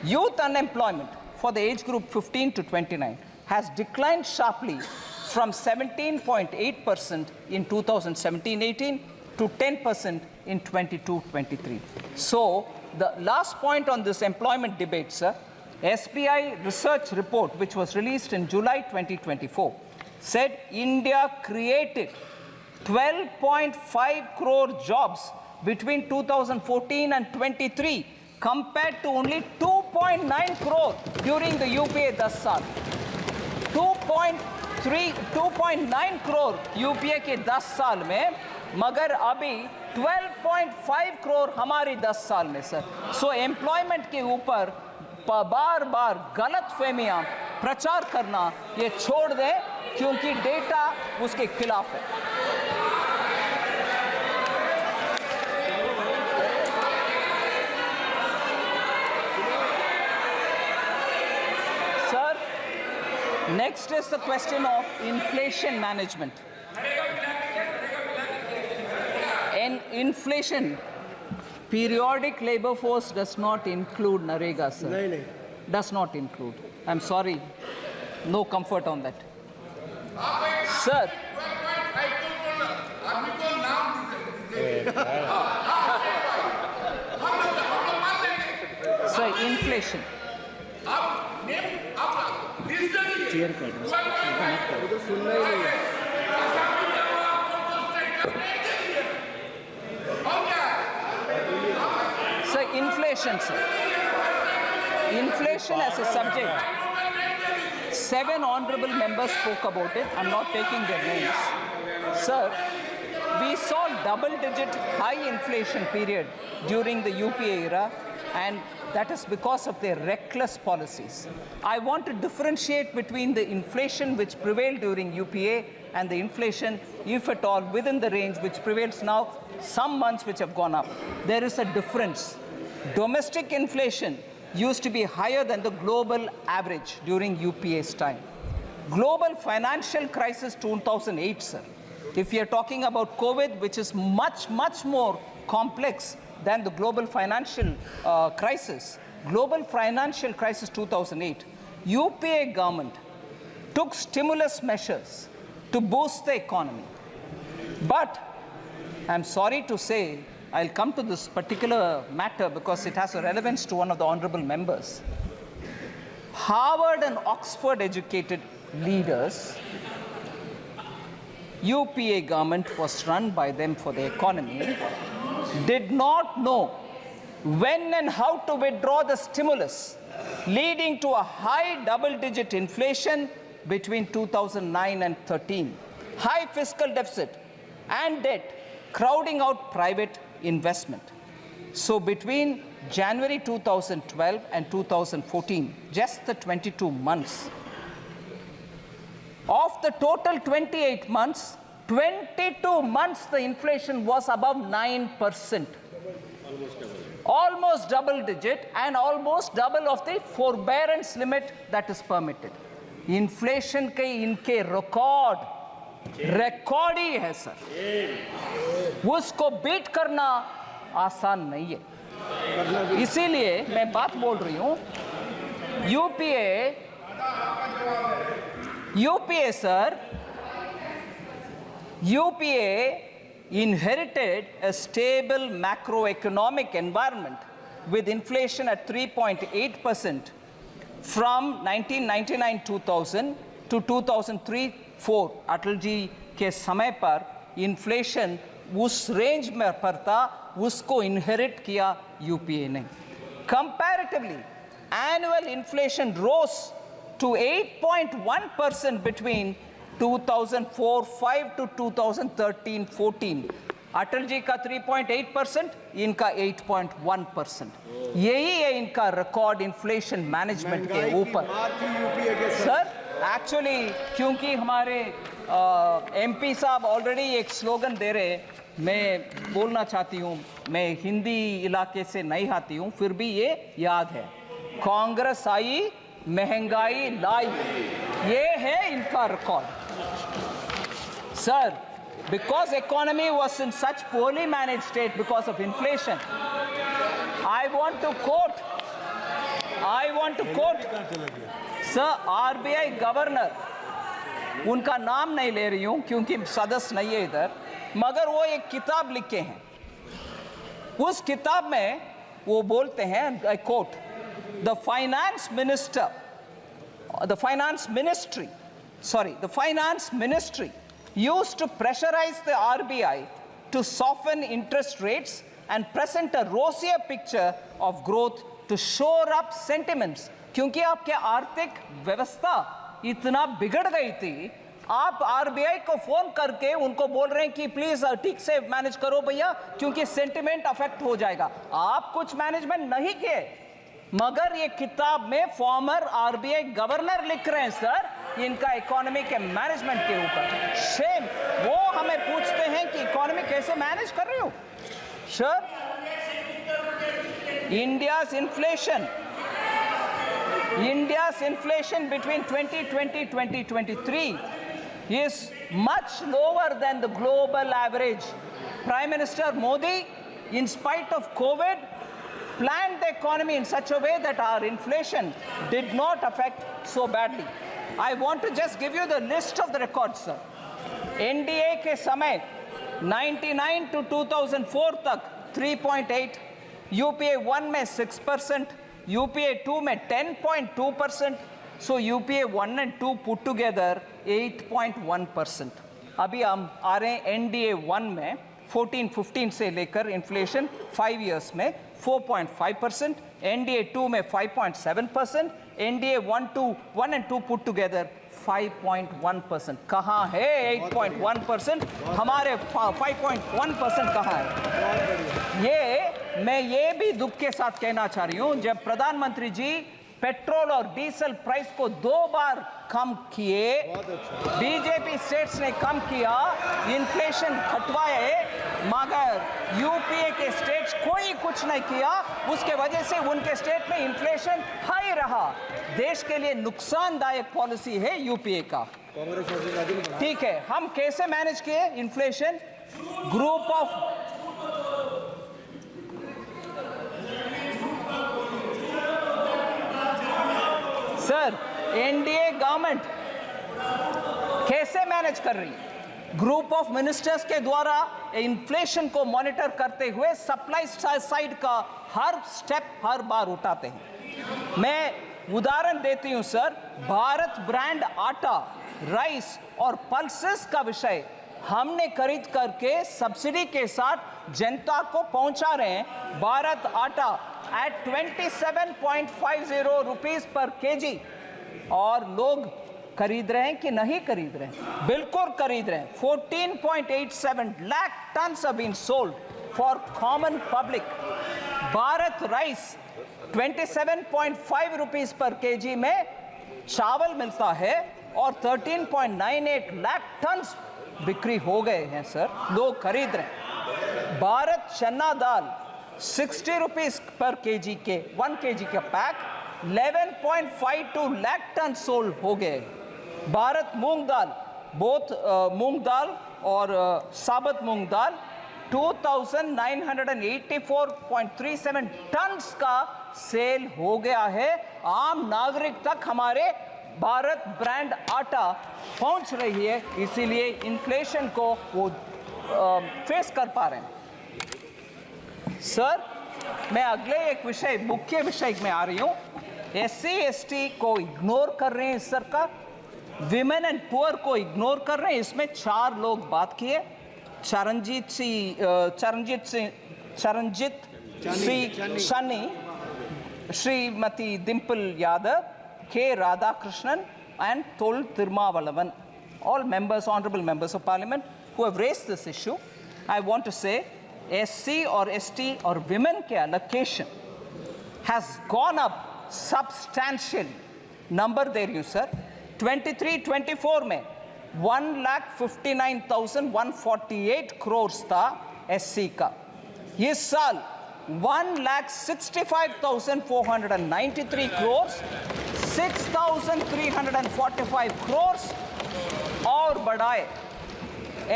Youth unemployment for the age group 15 to 29 has declined sharply from 17.8% in 2017-18 to 10% in 22-23. So the last point on this employment debate, sir, SBI research report, which was released in July 2024, said India created 12.5 crore jobs between 2014 and 23 compared to only 2.9 crore during the UPA 10 साल. 2.9 crore UPA के 10 साल में, मगर अभी 12.5 crore हमारी 10 साल में sir. सो employment के ऊपर बार बार गलत फहमियाँ प्रचार करना ये छोड़ दें, क्योंकि डेटा उसके खिलाफ है. Sir, next is the question of inflation management. In inflation, periodic labor force does not include Narega, sir. नहीं. Does not include. I'm sorry. No comfort on that. Sir. Sir, inflation. Chair कर दो, तो सुनना ही नहीं है. Sir, inflation, sir. Inflation as a subject. 7 honorable members spoke about it. I'm not taking their names. Sir, we saw double-digit high inflation period during the UPA era, and that is because of their reckless policies. I want to differentiate between the inflation which prevailed during UPA and the inflation, if at all, within the range which prevails now, some months which have gone up. There is a difference. Domestic inflation used to be higher than the global average during UPA's time. Global financial crisis 2008, sir. If you are talking about COVID, which is much more complex than the global financial crisis, global financial crisis 2008, UPA government took stimulus measures to boost the economy. But I'm sorry to say, I'll come to this particular matter because it has a relevance to one of the honorable members. Harvard and Oxford educated leaders, UPA government was run by them for the economy, did not know when and how to withdraw the stimulus, leading to a high double-digit inflation between 2009 and 13, high fiscal deficit and debt, crowding out private investment. So between January 2012 and 2014, just the 22 months, of the total 28 months, 22 months the inflation was above 9%. Almost double digit and almost double of the forbearance limit that is permitted. Inflation के इनके record ही है sir, उसको beat करना आसान नहीं है। इसीलिए मैं बात बोल रही हूं, UPA sir, UPA inherited a stable macroeconomic environment with inflation at 3.8% from 1999-2000 to 2003-04। Atal ji के समय पर इन्फ्लेशन उस रेंज में पर था, उसको इनहेरिट किया UPA ने। Comparatively, annual inflation rose to 8.1% between 2004-05 to 2013-14। Atal ji का 3.8%, इनका 8.1%। यही है इनका रिकॉर्ड इन्फ्लेशन मैनेजमेंट के ऊपर। सर एक्चुअली क्योंकि हमारे MP साहब ऑलरेडी एक स्लोगन दे रहे, मैं बोलना चाहती हूँ, मैं हिंदी इलाके से नहीं आती हूँ, फिर भी ये याद है, कांग्रेस आई महंगाई लाई, ये है इनका record. Sir, because economy was in such poorly managed state because of inflation, I want to quote, Sir, RBI governor, उनका नाम नहीं ले रही हूं क्योंकि सदस्य नहीं है इधर, मगर वो एक किताब लिखे हैं, उस किताब में वो बोलते हैं, I quote, the finance ministry used to pressurize the RBI to soften interest rates and present a rosier picture of growth to shore up sentiments। क्योंकि आपके आर्थिक व्यवस्था इतना बिगड़ गई थी, आप RBI को फोन करके उनको बोल रहे हैं कि प्लीज ठीक से मैनेज करो भैया, क्योंकि सेंटिमेंट अफेक्ट हो जाएगा। आप कुछ मैनेजमेंट नहीं किए, मगर ये किताब में फॉर्मर RBI गवर्नर लिख रहे हैं सर इनका इकोनॉमी के मैनेजमेंट के ऊपर। शेम, वो हमें पूछते हैं कि इकोनॉमी कैसे मैनेज कर रहे हो। Sir, India's inflation between 2020-2023 is much lower than the global average. Prime Minister Modi, in spite of COVID, planned the economy in such a way that our inflation did not affect so badly. I want to just give you the list of the records, sir. NDA के समय 99 to 2004 तक 3.8, UPA 1 में 6%, UPA 2 में 10.2%, so UPA 1 and 2 put together 8.1%. अभी हम आ रहे हैं NDA 1 में 14-15 से लेकर इन्फ्लेशन 5 years में 4.5%, NDA 2 में 5.7%, NDA 1 and 2 put together 5.1%. कहाँ है 8.1%? हमारे 5.1% कहाँ है? ये मैं ये भी दुख के साथ कहना चाह रही हूँ, जब प्रधानमंत्री जी पेट्रोल और डीजल प्राइस को 2 बार कम किए, बीजेपी स्टेट्स ने कम किया, इन्फ्लेशन घटवाए, मगर अगर यूपीए के स्टेट्स कोई कुछ नहीं किया, उसके वजह से उनके स्टेट में इन्फ्लेशन हाई रहा। देश के लिए नुकसानदायक पॉलिसी है यूपीए का। ठीक है, हम कैसे मैनेज किए inflation? Group of sir, NDA government कैसे मैनेज कर रही है? ग्रुप ऑफ मिनिस्टर्स के द्वारा इन्फ्लेशन को मॉनिटर करते हुए सप्लाई साइड का हर स्टेप हर बार उठाते हैं। मैं उदाहरण देती हूं सर, भारत ब्रांड आटा, राइस और पल्सेस का विषय हमने खरीद करके सब्सिडी के साथ जनता को पहुंचा रहे हैं। भारत आटा एट 27.50 रुपीस पर केजी, और लोग खरीद रहे हैं कि नहीं खरीद रहे हैं? बिल्कुल खरीद रहे हैं। 14.87 lakh tons have been sold for common public। Bharat rice 27.5 rupees पर केजी में चावल मिलता है और 13.98 लाख टन्स बिक्री हो गए हैं सर, लोग खरीद रहे हैं। भारत चना दाल 60 रुपीस पर केजी के 1 केजी का पैक 11.52 लाख टन सोल्ड हो गए। भारत मूंग दाल, बोथ मूंग दाल और साबुत मूंग दाल 2984.37 टन्स का सेल हो गया है। आम नागरिक तक हमारे भारत ब्रांड आटा पहुंच रही है, इसीलिए इन्फ्लेशन को वो फेस कर पा रहे हैं। सर, मैं अगले एक विषय, मुख्य विषय में आ रही हूं। एससी एसटी को इग्नोर कर रहे हैं सरकार, विमेन एंड पुअर को इग्नोर कर रहे हैं। इसमें 4 लोग बात किए, चरणजीत सिंह चन्नी, श्रीमती डिम्पल यादव, के Radhakrishnan and Tol Tirumalavan, all members, honorable members of parliament who have raised this issue. I want to say SC or ST or women के allocation has gone up substantially. Number there you sir, 23-24 में 1,59,148 crores था SC का। इस साल 1,65,493 crores, 6,345 crores और बढ़ाए।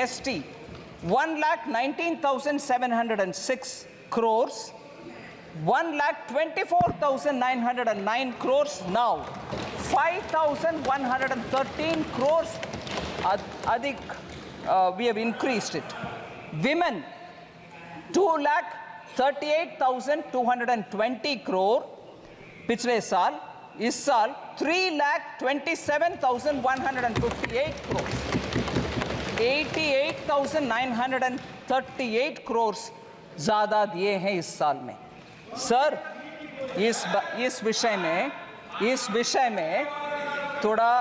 ST 1,19,706 crores, 1,24,909 crores now, 5,113 crores अधिक we have increased it. Women 2,38,220 crore पिछले साल, इस साल 3,27,158 crore, 88,938 crores ज्यादा दिए हैं इस साल में। सर, इस विषय में थोड़ा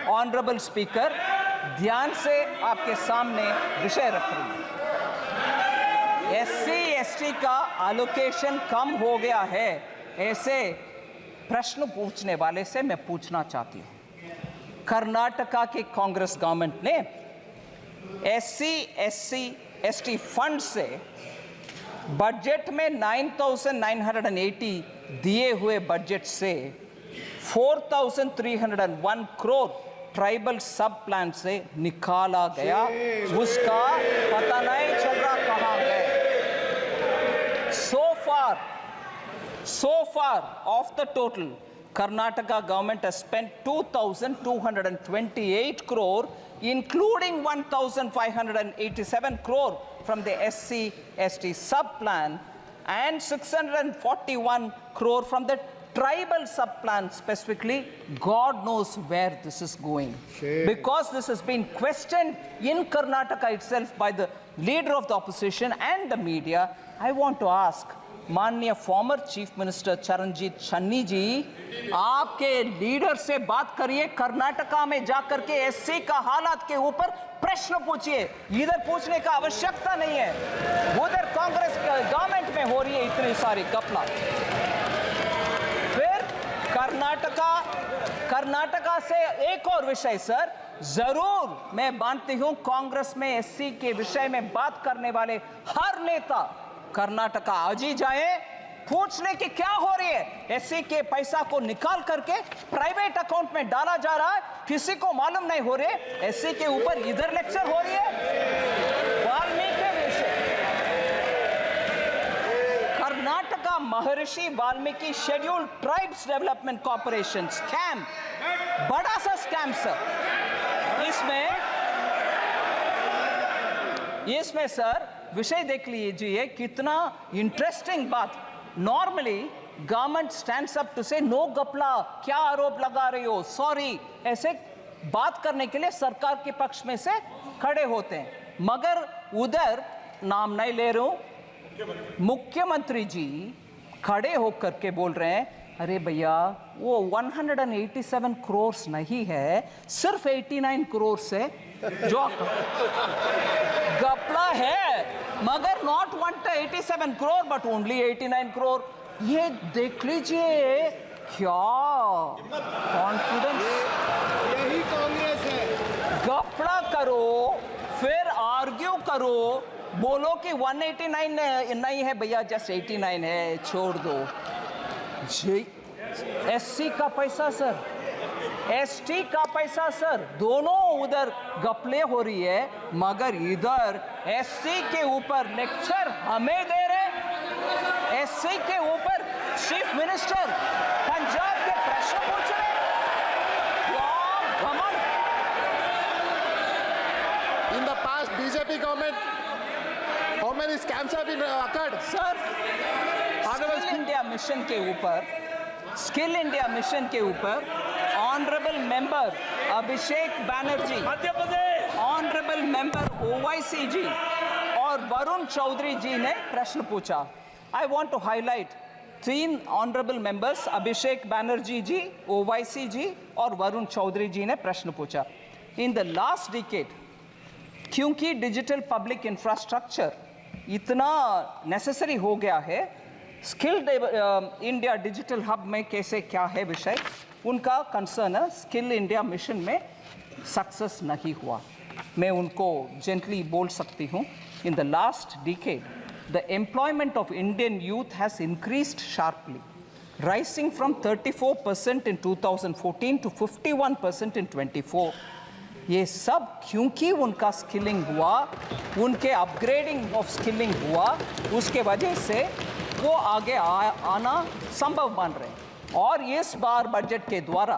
ऑनरेबल स्पीकर ध्यान से आपके सामने विषय रख रही हूं। SC ST का एलोकेशन कम हो गया है, ऐसे प्रश्न पूछने वाले से मैं पूछना चाहती हूं। कर्नाटका की कांग्रेस गवर्नमेंट ने SC SC ST फंड से बजट में 9,980 दिए हुए बजट से 4,301 करोड़ ट्राइबल सब प्लान से निकाला गया, उसका पता नहीं चल रहा कहां गए। So far of the total, Karnataka government has spent 2,228 crore, including 1,587 crore from the SC ST sub plan and 641 crore from the tribal sub plan specifically. God knows where this is going. Because this has been questioned in Karnataka itself by the leader of the opposition and the media. I want to ask माननीय former chief minister Charanjit Channi ji, आपके leader से बात करिए, कर्नाटका में जाकर के SC का हालात के ऊपर प्रश्न पूछिए। इधर पूछने का आवश्यकता नहीं है, उधर कांग्रेस गवर्नमेंट में हो रही है इतनी सारी घपला। फिर कर्नाटका से एक और विषय सर, जरूर मैं मानती हूं कांग्रेस में एससी के विषय में बात करने वाले हर नेता कर्नाटका आज ही जाए, पूछ ले कि क्या हो रही है। एससी के पैसा को निकाल करके प्राइवेट अकाउंट में डाला जा रहा है, किसी को मालूम नहीं हो रहे। एससी के ऊपर इधर लेक्चर हो रही है वाल्मीकि विषय। कर्नाटका महर्षि Valmiki scheduled tribes development corporation scam, बड़ा सा स्कैम सर। इसमें सर विषय देख लीजिए कितना इंटरेस्टिंग बात। Normally government stands up to say no गपला, क्या आरोप लगा रही हो, सॉरी, ऐसे बात करने के लिए सरकार के पक्ष में से खड़े होते हैं। मगर उधर नाम नहीं ले रहा हूं, मुख्यमंत्री जी खड़े होकर के बोल रहे हैं अरे भैया वो 187 करोड़ नहीं है, सिर्फ 89 करोड़ से जो गपला है, मगर not 187 crore but only 89 crore. ये देख लीजिए क्या कॉन्फिडेंस। यही कांग्रेस है। गपला करो फिर आर्ग्यू करो, बोलो कि 189 नहीं है भैया, जस्ट 89 है, छोड़ दो। एससी का पैसा सर, एसटी का पैसा सर, दोनों उधर गपले हो रही है, मगर इधर एससी के ऊपर लेक्चर हमें दे रहे। एससी के ऊपर चीफ मिनिस्टर पंजाब के प्रश्न पूछ रहे। क्या घमंड। In the past BJP government, how many scams have been occurred? Sir skill India mission के ऊपर, स्किल इंडिया मिशन के ऊपर honourable member Abhishek Banerjee, Madhya Pradesh, honourable member Owaisi ji और वरुण चौधरी जी ने प्रश्न पूछा। I want to highlight 3 honourable members, Abhishek Banerjee ji, Owaisi ji और वरुण चौधरी जी ने प्रश्न पूछा। इन द लास्ट डिकेड, क्योंकि डिजिटल पब्लिक इंफ्रास्ट्रक्चर इतना नेसेसरी हो गया है, स्किल इंडिया डिजिटल हब में कैसे क्या है विषय, उनका कंसर्न है स्किल इंडिया मिशन में सक्सेस नहीं हुआ। मैं उनको जेंटली बोल सकती हूँ, इन the last decade the employment of Indian youth has increased sharply, rising from 34% in 2014 to 51% in 24। ये सब क्योंकि उनका स्किलिंग हुआ, उनके अपग्रेडिंग ऑफ स्किलिंग हुआ, उसके वजह से वो आगे आना संभव बन रहे हैं। और इस बार बजट के द्वारा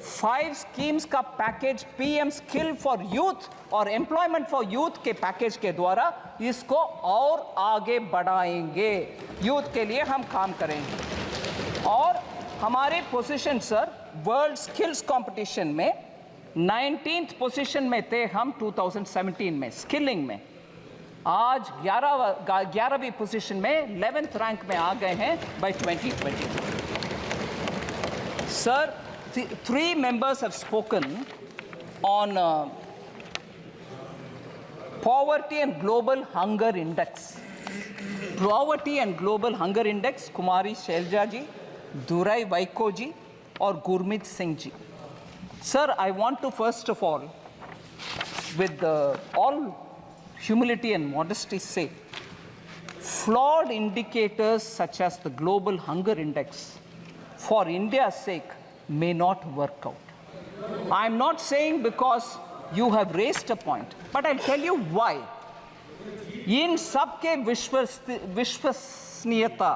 5 स्कीम्स का package PM skill for youth और एम्प्लॉयमेंट फॉर यूथ के पैकेज के द्वारा इसको और आगे बढ़ाएंगे। यूथ के लिए हम काम करेंगे। और हमारे position sir world skills competition में 19th पोजीशन में थे हम 2017 में स्किलिंग में। आज 11वीं पोजीशन में 11th रैंक में आ गए हैं bye 2020। Sir 3 members have spoken on poverty and global hunger index. Poverty and global hunger index, कुमारी शैलजा जी, दुराई वाइको जी और Gurmeet Singh ji. Sir, I want to first of all, with all humility and modesty say, flawed indicators such as the global hunger index for India's sake may not work out. I'm not saying because you have raised a point, but I'll tell you why. इन सब के विश्वसनीयता,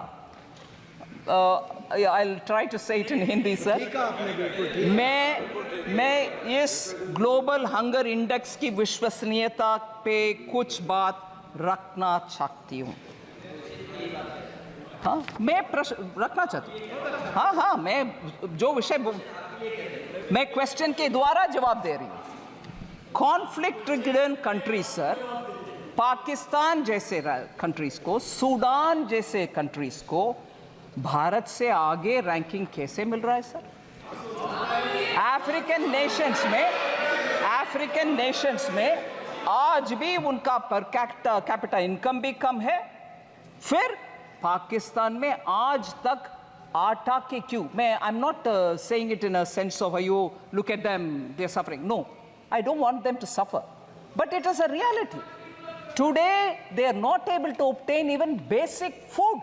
I'll try to say it in Hindi, sir. मैं इस global hunger index की विश्वसनीयता पे कुछ बात रखना चाहती हूँ। हाँ, मैं प्रश्न रखना चाहती हूँ। हाँ, मैं जो विषय मैं क्वेश्चन के द्वारा जवाब दे रही हूँ। Conflict ridden countries sir, Pakistan जैसे कंट्रीज को, सूडान जैसे कंट्रीज को भारत से आगे रैंकिंग कैसे मिल रहा है सर? अफ्रीकन नेशंस में आज भी उनका पर कैपिटा इनकम भी कम है। फिर पाकिस्तान में आज तक आटा के क्यों, मैं I am not saying it in a sense of you look at them they are suffering, no, I don't want them to suffer. But it is a reality. Today, they are not able to obtain even basic food.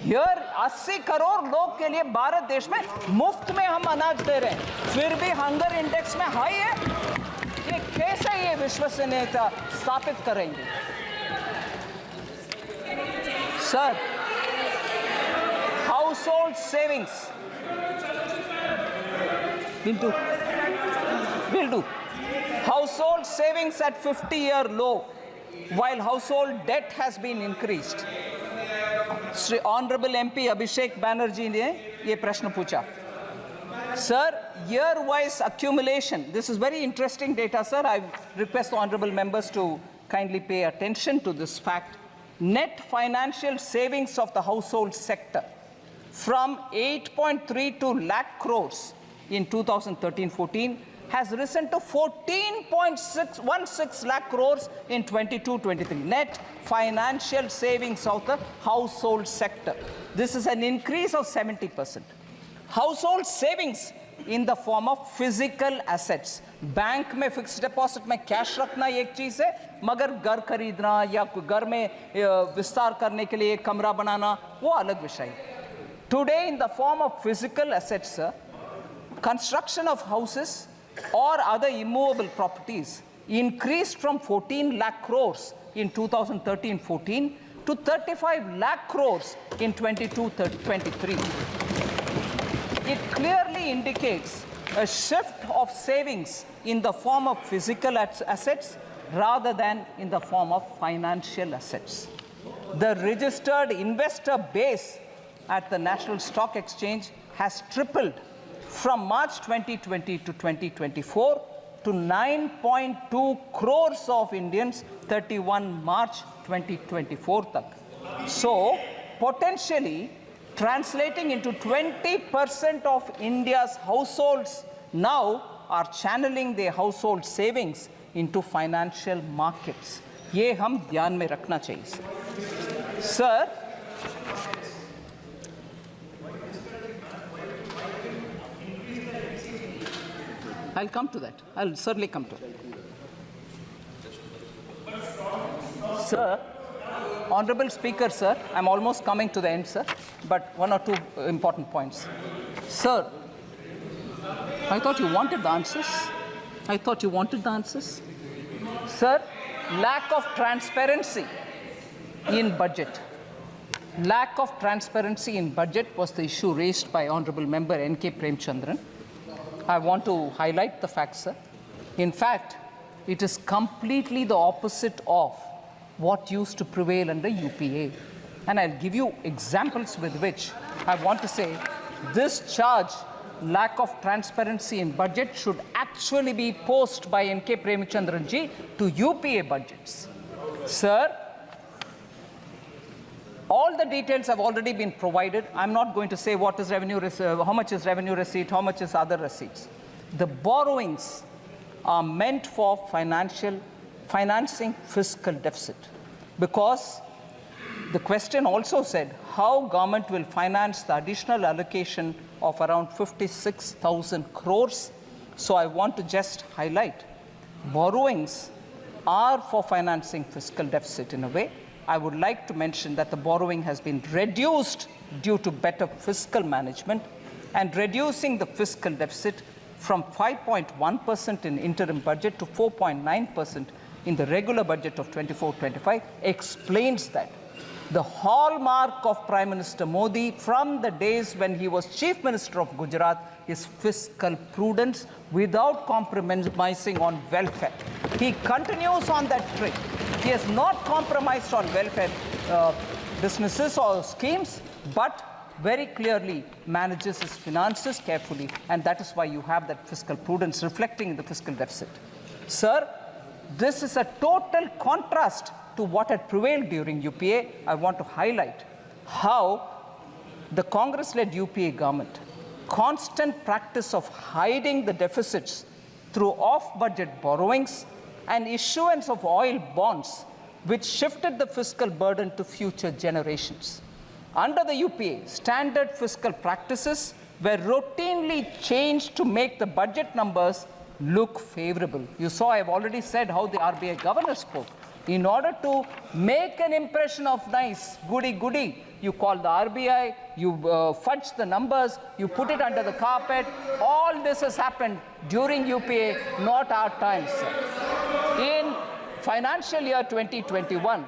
Here, 80 crore लोग के लिए भारत देश में मुफ्त में हम अनाज दे रहे हैं, फिर भी हंगर इंडेक्स में हाई है। ये कैसे ये विश्वसनीयता स्थापित करेंगे? Sir, household savings will do. Household savings at 50-year low, while household debt has been increased. Shri Honorable MP Abhishek Banerjee ने ये प्रश्न पूछा. Sir, year-wise accumulation. This is very interesting data, sir. I request the honorable members to kindly pay attention to this fact. Net financial savings of the household sector from 8.32 lakh crores in 2013-14 has risen to 14.16 lakh crores in 22-23. Net financial savings of the household sector. This is an increase of 70%. Household savings in the form of physical assets. Bank में fixed deposit में cash रखना एक चीज है, मगर घर खरीदना या घर में विस्तार करने के लिए कमरा बनाना वो अलग विषय है. Today, in the form of physical assets, sir, construction of houses or other immovable properties increased from 14 lakh crores in 2013-14 to 35 lakh crores in 22-23. It clearly indicates a shift of savings in the form of physical assets rather than in the form of financial assets. The registered investor base at the National Stock Exchange has tripled from March 2020 to 2024 to 9.2 crores of Indians 31 March 2024 tak. So, potentially translating into 20% of India's households now are channeling their household savings into financial markets. ये हम ध्यान में रखना चाहिए. Sir, I'll come to that. I'll certainly come to it. Sir, Honorable Speaker, sir, I'm almost coming to the end, sir, but one or two important points. Sir, I thought you wanted the answers. I thought you wanted the answers. Sir, lack of transparency in budget. Lack of transparency in budget was the issue raised by Honorable Member N.K. Premchandran. I want to highlight the fact, sir. In fact, it is completely the opposite of what used to prevail under UPA. And I'll give you examples with which I want to say this charge, lack of transparency in budget, should actually be posed by N.K. Premchandran ji to UPA budgets. Sir, all the details have already been provided. I'm not going to say what is revenue, how much is revenue receipt, how much is other receipts. The borrowings are meant for financing fiscal deficit, because the question also said how government will finance the additional allocation of around 56,000 crores. So I want to just highlight, borrowings are for financing fiscal deficit in a way. I would like to mention that the borrowing has been reduced due to better fiscal management, and reducing the fiscal deficit from 5.1% in interim budget to 4.9% in the regular budget of 24-25 explains that. The hallmark of Prime Minister Modi from the days when he was Chief Minister of Gujarat is fiscal prudence without compromising on welfare. He continues on that trick. He has not compromised on welfare businesses or schemes, but very clearly manages his finances carefully, and that is why you have that fiscal prudence reflecting in the fiscal deficit. Sir, this is a total contrast to what had prevailed during UPA. I want to highlight how the Congress-led UPA government, constant practice of hiding the deficits through off-budget borrowings and issuance of oil bonds, which shifted the fiscal burden to future generations. Under the UPA, standard fiscal practices were routinely changed to make the budget numbers look favorable. You saw I've already said how the RBI governor spoke. In order to make an impression of nice, goody-goody, you call the RBI, you fudge the numbers, you put it under the carpet. All this has happened during UPA, not our time, sir. In financial year 2021,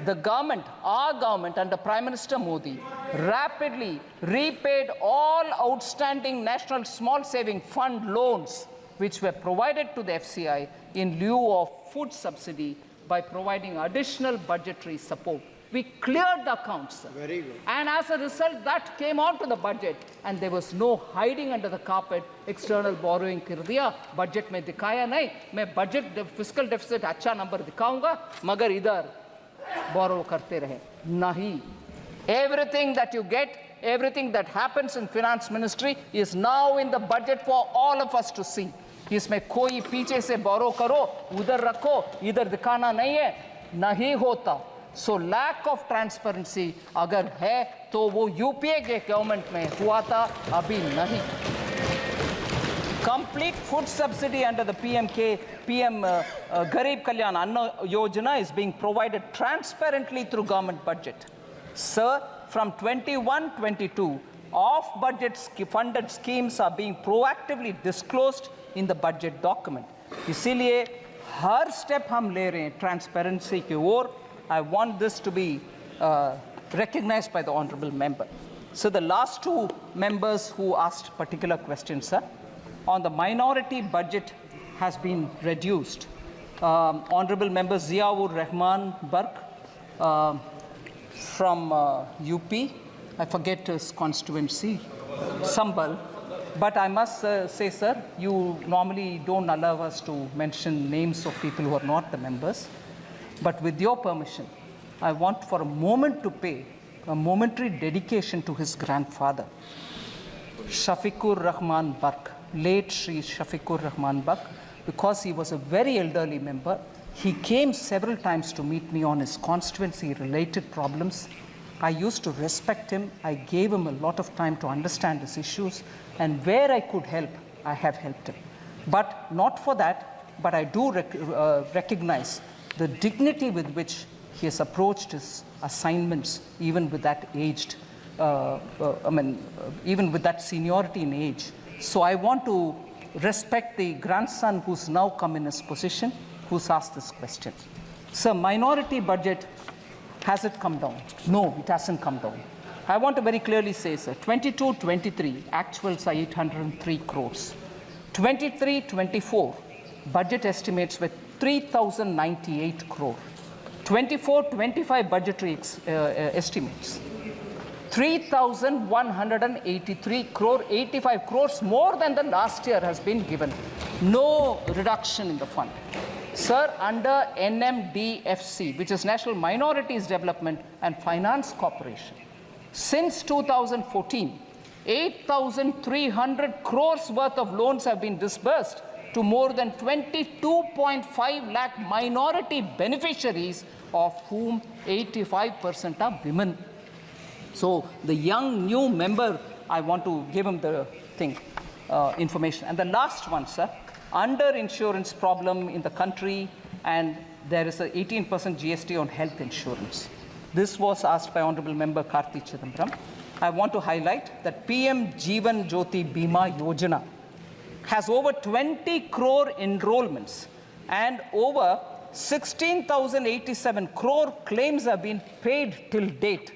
the government, our government under Prime Minister Modi, rapidly repaid all outstanding National Small Saving Fund loans which were provided to the FCI in lieu of food subsidy by providing additional budgetary support. We cleared the accounts, sir. Very good. And as a result, that came onto the budget, and there was no hiding under the carpet. External borrowing कर दिया, budget में दिखाया नहीं. मैं budget fiscal deficit अच्छा number दिखाऊंगा, मगर इधर borrow करते रहे. नहीं. Everything that you get, everything that happens in finance ministry is now in the budget for all of us to see. इसमें कोई पीछे से borrow करो, उधर रखो, इधर दिखाना नहीं है, नहीं होता. So lack of transparency अगर है तो वो यूपीए के गवर्नमेंट में हुआ था, अभी नहीं. Complete food subsidy under the PM Garib Kalyan Anna Yojana is being provided transparently through government budget. Sir, from 21-22, off-budget funded schemes are being proactively disclosed in the budget document. इसीलिए हर step हम ले रहे हैं transparency की ओर. I want this to be recognized by the honorable member. So the last two members who asked particular questions, sir, on the minority budget has been reduced. Honorable member Ziaur Rahman Bark from UP, I forget his constituency, Sambal. But I must say, sir, you normally don't allow us to mention names of people who are not the members. But with your permission, I want for a moment to pay a momentary dedication to his grandfather, Shafiqur Rahman Bark, late Shri Shafiqur Rahman Bark, because he was a very elderly member. He came several times to meet me on his constituency-related problems. I used to respect him. I gave him a lot of time to understand his issues, and where I could help, I have helped him. But not for that, but I do recognize the dignity with which he has approached his assignments, even with that aged, even with that seniority in age. So I want to respect the grandson who's now come in his position, who's asked this question. Sir, minority budget, has it come down? No, it hasn't come down. I want to very clearly say, sir, 22-23, actuals are 803 crores. 23-24, budget estimates were 3,098 crore. 24-25 budgetary estimates, 3,183 crore, 85 crores more than the last year has been given. No reduction in the fund. Sir, under NMDFC, which is National Minorities Development and Finance Corporation, since 2014, 8,300 crores worth of loans have been disbursed to more than 22.5 lakh minority beneficiaries, of whom 85% are women. So the young new member, I want to give him the information. And the last one, sir, under-insurance problem in the country, and there is an 18% GST on health insurance. This was asked by Honorable Member Karthi Chidambaram. I want to highlight that PM Jeevan Jyoti Bima Yojana has over 20 crore enrollments, and over 16,087 crore claims have been paid till date.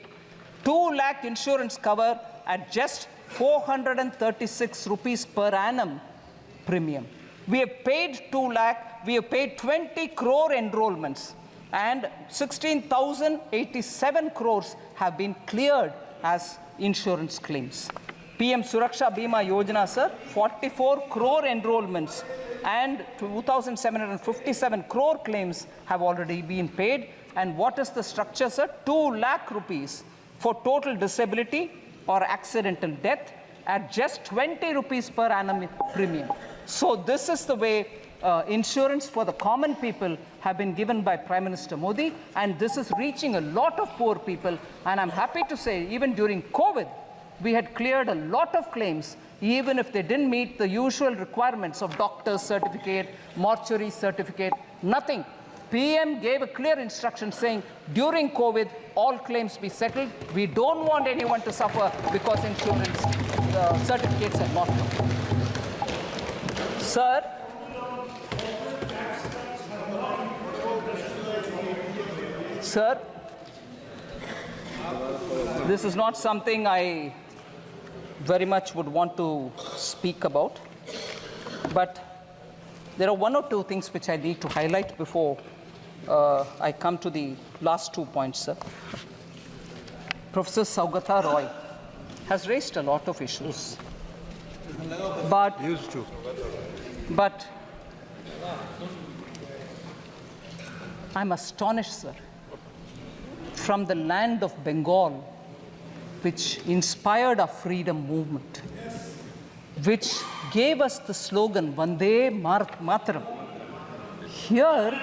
2 lakh insurance cover at just 436 rupees per annum premium. We have paid 2 lakh, we have paid 20 crore enrollments, and 16,087 crores have been cleared as insurance claims. PM Suraksha Bima Yojana, sir, 44 crore enrollments and 2,757 crore claims have already been paid. And what is the structure, sir? 2 lakh rupees for total disability or accidental death at just 20 rupees per annum premium. So this is the way insurance for the common people have been given by Prime Minister Modi, and this is reaching a lot of poor people. And I'm happy to say, even during COVID, we had cleared a lot of claims even if they didn't meet the usual requirements of doctor's certificate, mortuary certificate, nothing. PM gave a clear instruction saying, during COVID, all claims be settled. We don't want anyone to suffer because insurance certificates have not come. Sir, Sir, this is not something I very much would want to speak about, but there are one or two things which I need to highlight before I come to the last 2 points, sir. Professor Saugata Roy has raised a lot of issues, but I'm astonished, sir, from the land of Bengal, which inspired our freedom movement, which gave us the slogan, Vande Mataram. Here,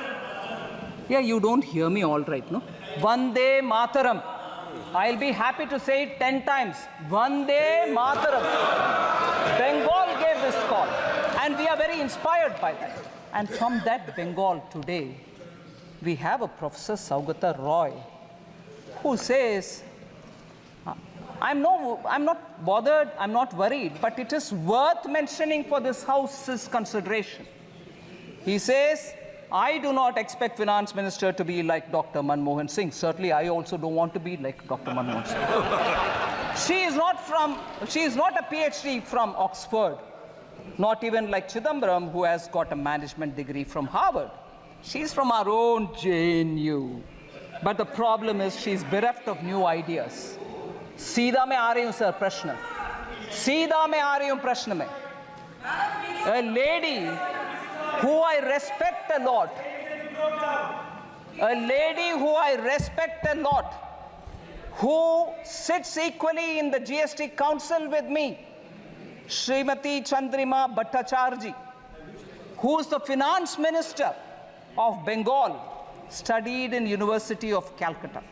yeah, you don't hear me all right, no? Vande Mataram. I'll be happy to say it 10 times. Vande Mataram. Bengal gave this call, and we are very inspired by that. And from that Bengal today, we have a Professor Saugata Roy, who says, I'm not bothered, I'm not worried, but it is worth mentioning for this House's consideration. He says, I do not expect Finance Minister to be like Dr. Manmohan Singh. Certainly, I also don't want to be like Dr. Manmohan Singh. She is not a PhD from Oxford, not even like Chidambaram, who has got a management degree from Harvard. She's from our own JNU. But the problem is she's bereft of new ideas. सीधा मैं आ रही हूँ sir प्रश्न सीधा मैं आ रही हूँ प्रश्न में a lady who I respect a lot, who sits equally in the GST Council with me, Srimati Chandrima Bhattacharya, who is the Finance Minister of Bengal, studied in University of Calcutta.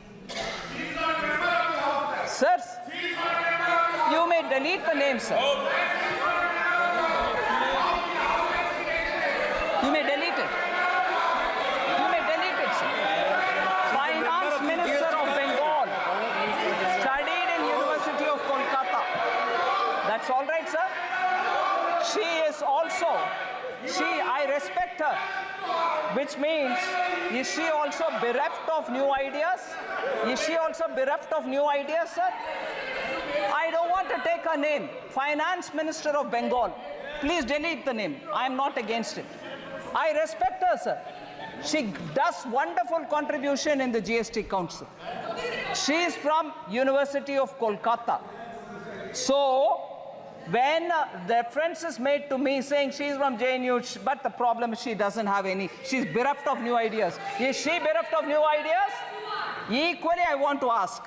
Sirs, you may delete the name, sir. You may delete it. You may delete it, sir. Finance Minister of Bengal, studied in University of Kolkata. That's all right, sir. She is also, I respect her, which means, is she also bereft of new ideas? Is she also bereft of new ideas, sir? I don't want to take her name. Finance Minister of Bengal. Please delete the name. I am not against it. I respect her, sir. She does wonderful contribution in the GST Council. She is from University of Kolkata. So, when the reference is made to me saying she's from JNU, but the problem is she doesn't have any, she's bereft of new ideas. Is she bereft of new ideas? Equally, I want to ask,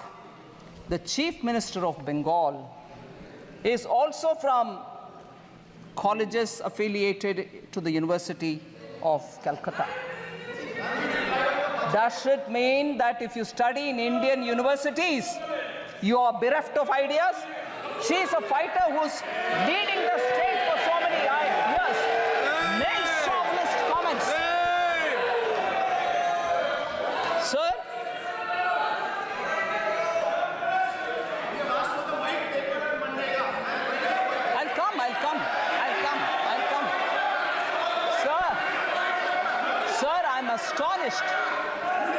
the Chief Minister of Bengal is also from colleges affiliated to the University of Calcutta. Does it mean that if you study in Indian universities, you are bereft of ideas? She is a fighter who's leading the state for so many years. Many chauvinist comments. Sir? I'll come. Sir,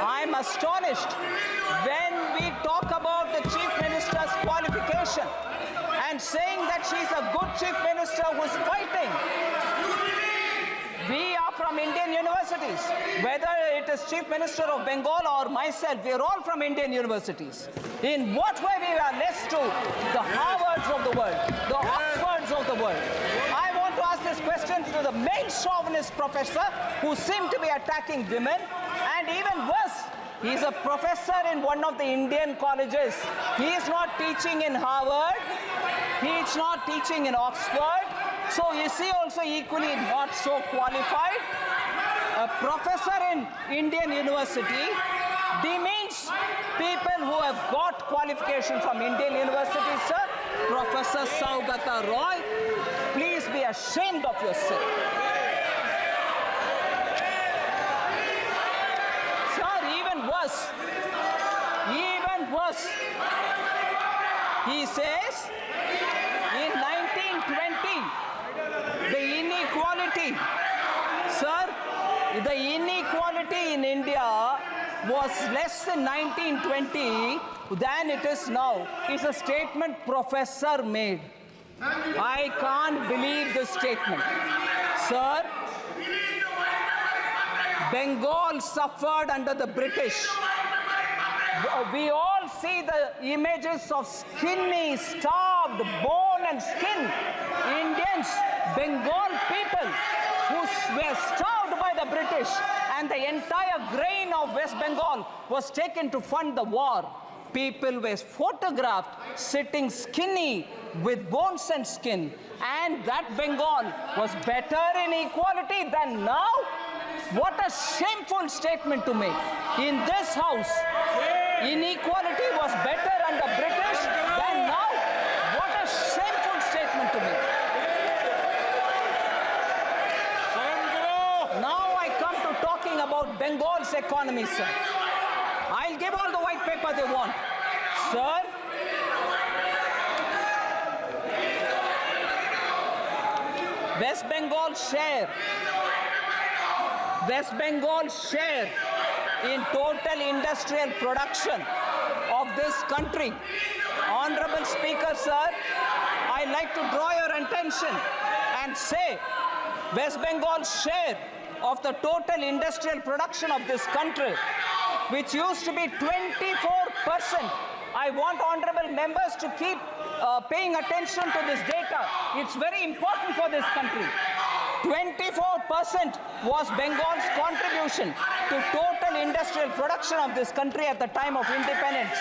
I'm astonished when we talk about the Chief Minister's qualification and saying that she's a good Chief Minister who's fighting. We are from Indian universities. Whether it is Chief Minister of Bengal or myself, we are all from Indian universities. In what way we are less to the Harvards of the world, the Oxfords of the world? I want to ask this question to the main chauvinist professor who seem to be attacking women, and even worse, he is a professor in one of the Indian colleges. He is not teaching in Harvard. He is not teaching in Oxford. So is he also equally not so qualified? A professor in Indian university demeans people who have got qualification from Indian universities, sir. Professor Saugata Roy, please be ashamed of yourself. Sir, even worse. Even worse. He says in 1920, the inequality, sir, the inequality in India was less in 1920 than it is now. It's a statement professor made. I can't believe this statement. Sir, Bengal suffered under the British. We all see the images of skinny, starved, bone and skin Indians, Bengal people who were starved by the British, and the entire grain of West Bengal was taken to fund the war. People were photographed sitting skinny with bones and skin, and that Bengal was better in equality than now? What a shameful statement to make. In this house, inequality was better under British than now? What a shameful statement to make. Now I come to talking about Bengal's economy, sir. I'll give all the white paper they want. Sir, West Bengal's share in total industrial production of this country. Honorable Speaker, sir, I'd like to draw your attention and say West Bengal's share of the total industrial production of this country, which used to be 24%. I want honorable members to keep paying attention to this data. It's very important for this country. 24% was Bengal's contribution to total industrial production of this country at the time of independence.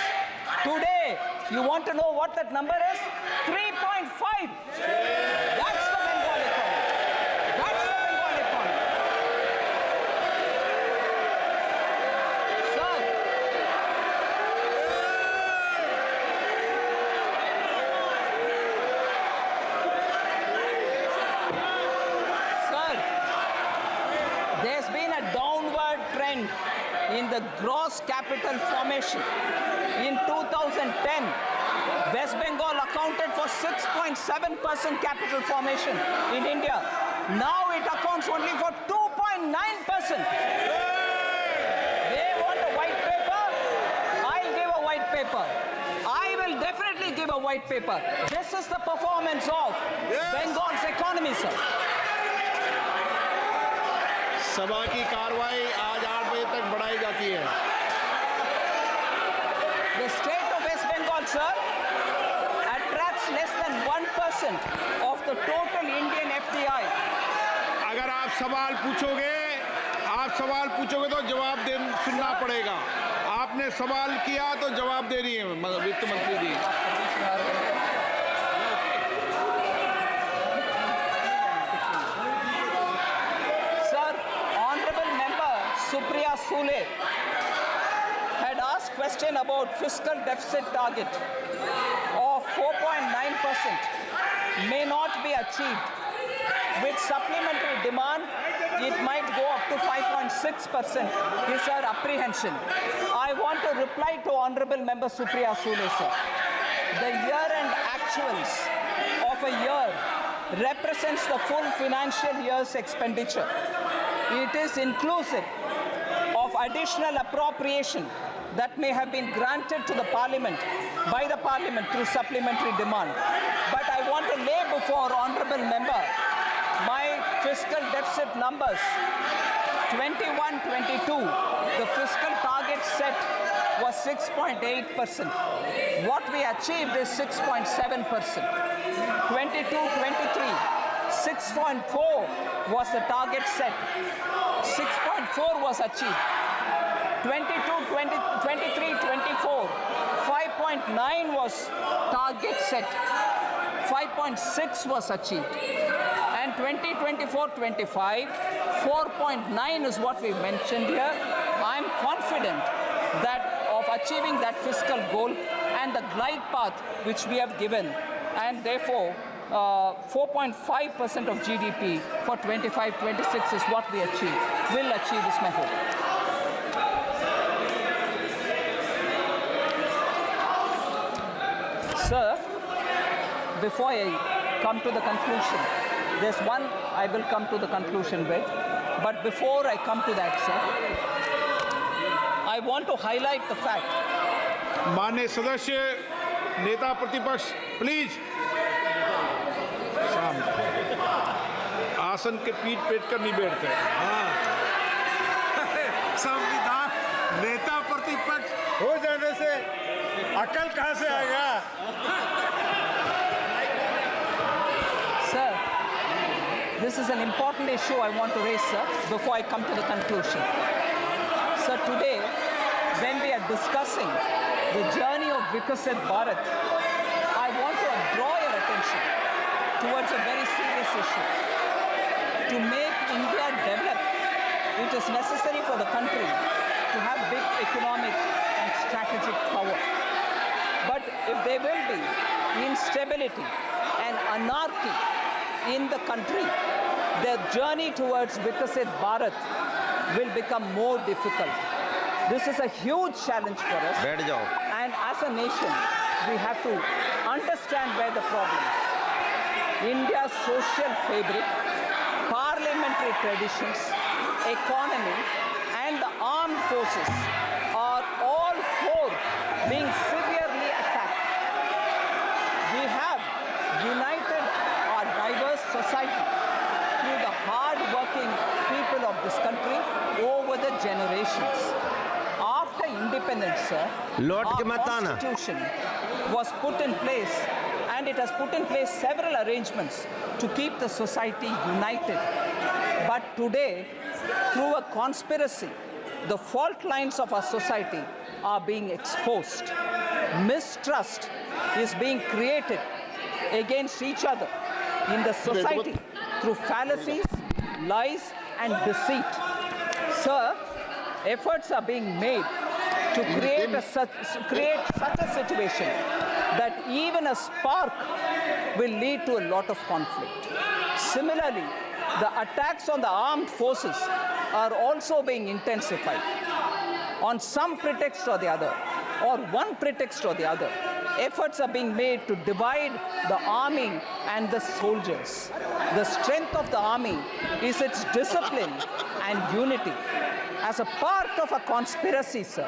Today, you want to know what that number is? 3.5. That's the Bengal economy. That's the Bengal economy. Sir, there's been a downward trend in the gross capital formation. In 2010, West Bengal accounted for 6.7% capital formation in India. Now it accounts only for 2.9%. They want a white paper? I'll give a white paper. I will definitely give a white paper. This is the performance of Bengal's economy, sir. सभा की कार्रवाई आज 8 बजे तक बढ़ाई जाती है. The state of West Bengal, sir, attracts less than 1% of the total Indian FDI. अगर आप सवाल पूछोगे तो जवाब सुनना पड़ेगा. आपने सवाल किया तो जवाब दे रही है वित्त मंत्री जी. Sir, honorable member Supriya Sule had asked question about fiscal deficit target of 4.9% may not be achieved. With supplementary demand, it might go up to 5.6% is our apprehension. I want to reply to honorable member Supriya Sule, sir. The year-end actuals of a year represents the full financial year's expenditure. It is inclusive of additional appropriation that may have been granted to the parliament by the parliament through supplementary demand. But I want to lay before honorable member my fiscal deficit numbers. 21-22, the fiscal target set was 6.8%. What we achieved is 6.7%. 22-23, 6.4 was the target set. 6.4 was achieved. 23-24, 5.9 was target set. 5.6 was achieved. And 2024-25, 4.9 is what we mentioned here. I'm confident that of achieving that fiscal goal and the glide path which we have given and therefore 4.5% of GDP for 25-26 is what we achieve. Will achieve is my hope. Sir, before I come to the conclusion, there's one I will come to the conclusion with, but before I come to that, sir, I want to highlight the fact. माननीय सदस्य नेता प्रतिपक्ष please आसन के पीठ पेट कर नहीं बैठते। संविधान नेता प्रतिपक्ष हो जाने से अकल कहां से आएगा? Sir, this is an important issue I want to raise, sir, before I come to the conclusion. Sir, today, when we are discussing the journey of Viksit Bharat, I want to draw your attention towards a very serious issue. To make India develop, it is necessary for the country to have big economic and strategic power. But if there will be instability and anarchy in the country, the journey towards Viksit Bharat will become more difficult. This is a huge challenge for us. And as a nation, we have to understand where the problem is. India's social fabric, parliamentary traditions, economy, and the armed forces are all four being severely attacked. We have united our diverse society through the hard-working people of this country over the generations. After independence, sir, our constitution was put in place, and it has put in place several arrangements to keep the society united. But today, through a conspiracy, the fault lines of our society are being exposed. Mistrust is being created against each other in the society through fallacies, lies, and deceit. Sir, efforts are being made to create such a situation that even a spark will lead to a lot of conflict. Similarly, the attacks on the armed forces are also being intensified on some pretext or the other, or one pretext or the other. Efforts are being made to divide the army and the soldiers. The strength of the army is its discipline and unity. As a part of a conspiracy, sir,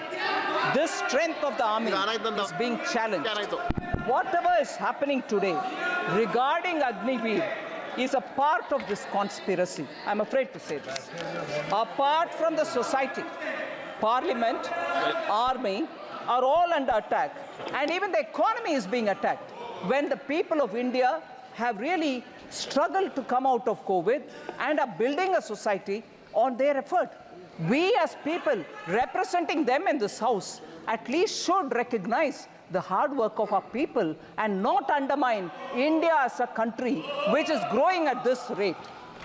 this strength of the army is being challenged. Whatever is happening today regarding Agniveer is a part of this conspiracy. I'm afraid to say this. Apart from the society, parliament, army are all under attack, and even the economy is being attacked. When the people of India have really struggled to come out of COVID and are building a society on their effort. We as people representing them in this house at least should recognize the hard work of our people and not undermine India as a country which is growing at this rate.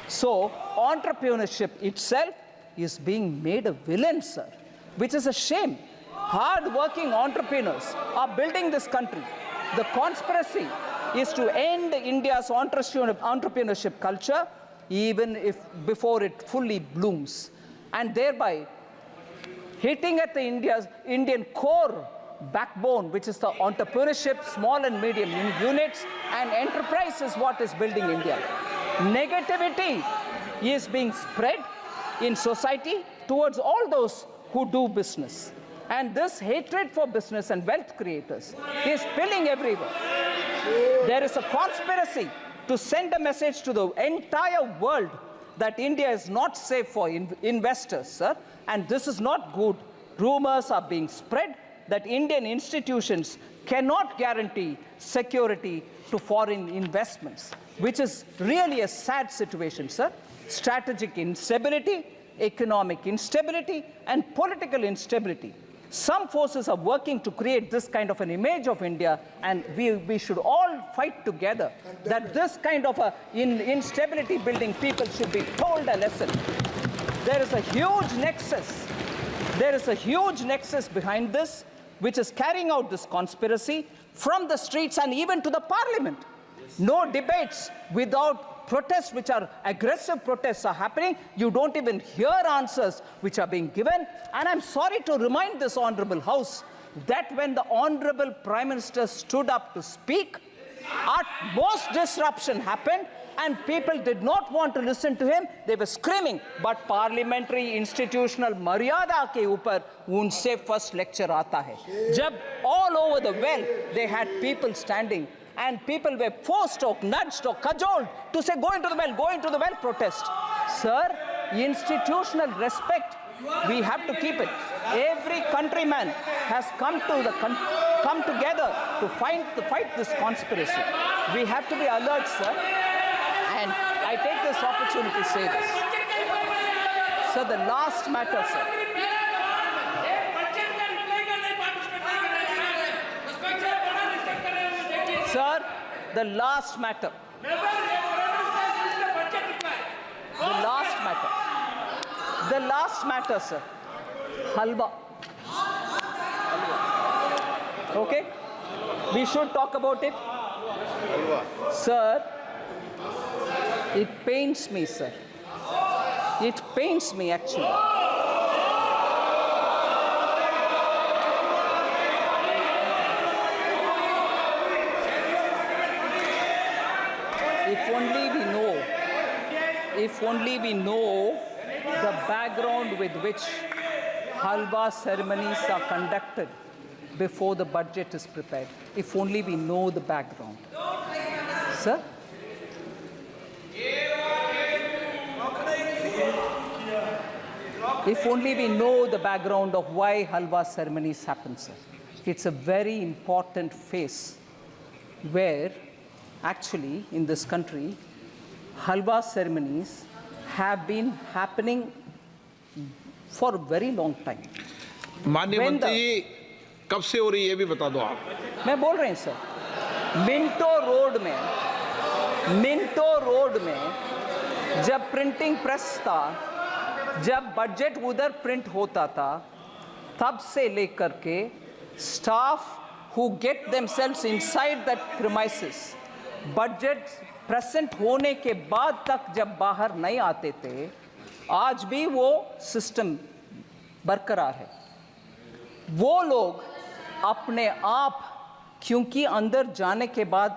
So entrepreneurship itself is being made a villain, sir, which is a shame. Hard-working entrepreneurs are building this country. The conspiracy is to end India's entrepreneurship culture even if before it fully blooms, and thereby hitting at the Indian core backbone, which is the entrepreneurship, small and medium units, and enterprise is what is building India. Negativity is being spread in society towards all those who do business. And this hatred for business and wealth creators is spilling everywhere. There is a conspiracy to send a message to the entire world that India is not safe for investors, sir, and this is not good. Rumors are being spread that Indian institutions cannot guarantee security to foreign investments, which is really a sad situation, sir. Strategic instability, economic instability, and political instability. Some forces are working to create this kind of an image of India, and we should all fight together that this kind of instability building people should be told a lesson. There is a huge nexus. There is a huge nexus behind this. which is carrying out this conspiracy from the streets and even to the parliament. No debates without protests, which are aggressive protests, are happening. You don't even hear answers which are being given. And I'm sorry to remind this honorable House that when the honorable Prime Minister stood up to speak, at most disruption happened and people did not want to listen to him. They were screaming, but parliamentary institutional maryada ke upar unse first lecture aata hai. Jab all over the well they had people standing and people were forced or nudged or cajoled to say, go into the well, protest. Sir, institutional respect, we have to keep it. Every countryman has come together to fight this conspiracy. We have to be alert, sir. And I take this opportunity to say this. Sir, the last matter, sir. Sir, the last matter. The last matter, sir. Halwa. Okay? We should talk about it. Sir, it pains me, sir. It pains me, actually. If only we know the background with which halwa ceremonies are conducted before the budget is prepared. If only we know the background. Sir? If only we know the background of why halwa ceremonies happen, sir. It's a very important phase where actually in this country halwa ceremonies have been happening for a very long time. माननीय मंत्री जी, कब से हो रही है ये भी बता दो आप। मैं बोल रहे हैं सर, मिंटो रोड में जब प्रिंटिंग प्रेस था, जब बजट उधर प्रिंट होता था, तब से लेकर के staff who get themselves inside that premises, budget present होने के बाद तक जब बाहर नहीं आते थे, आज भी वो सिस्टम बरकरार है। वो लोग अपने आप, क्योंकि अंदर जाने के बाद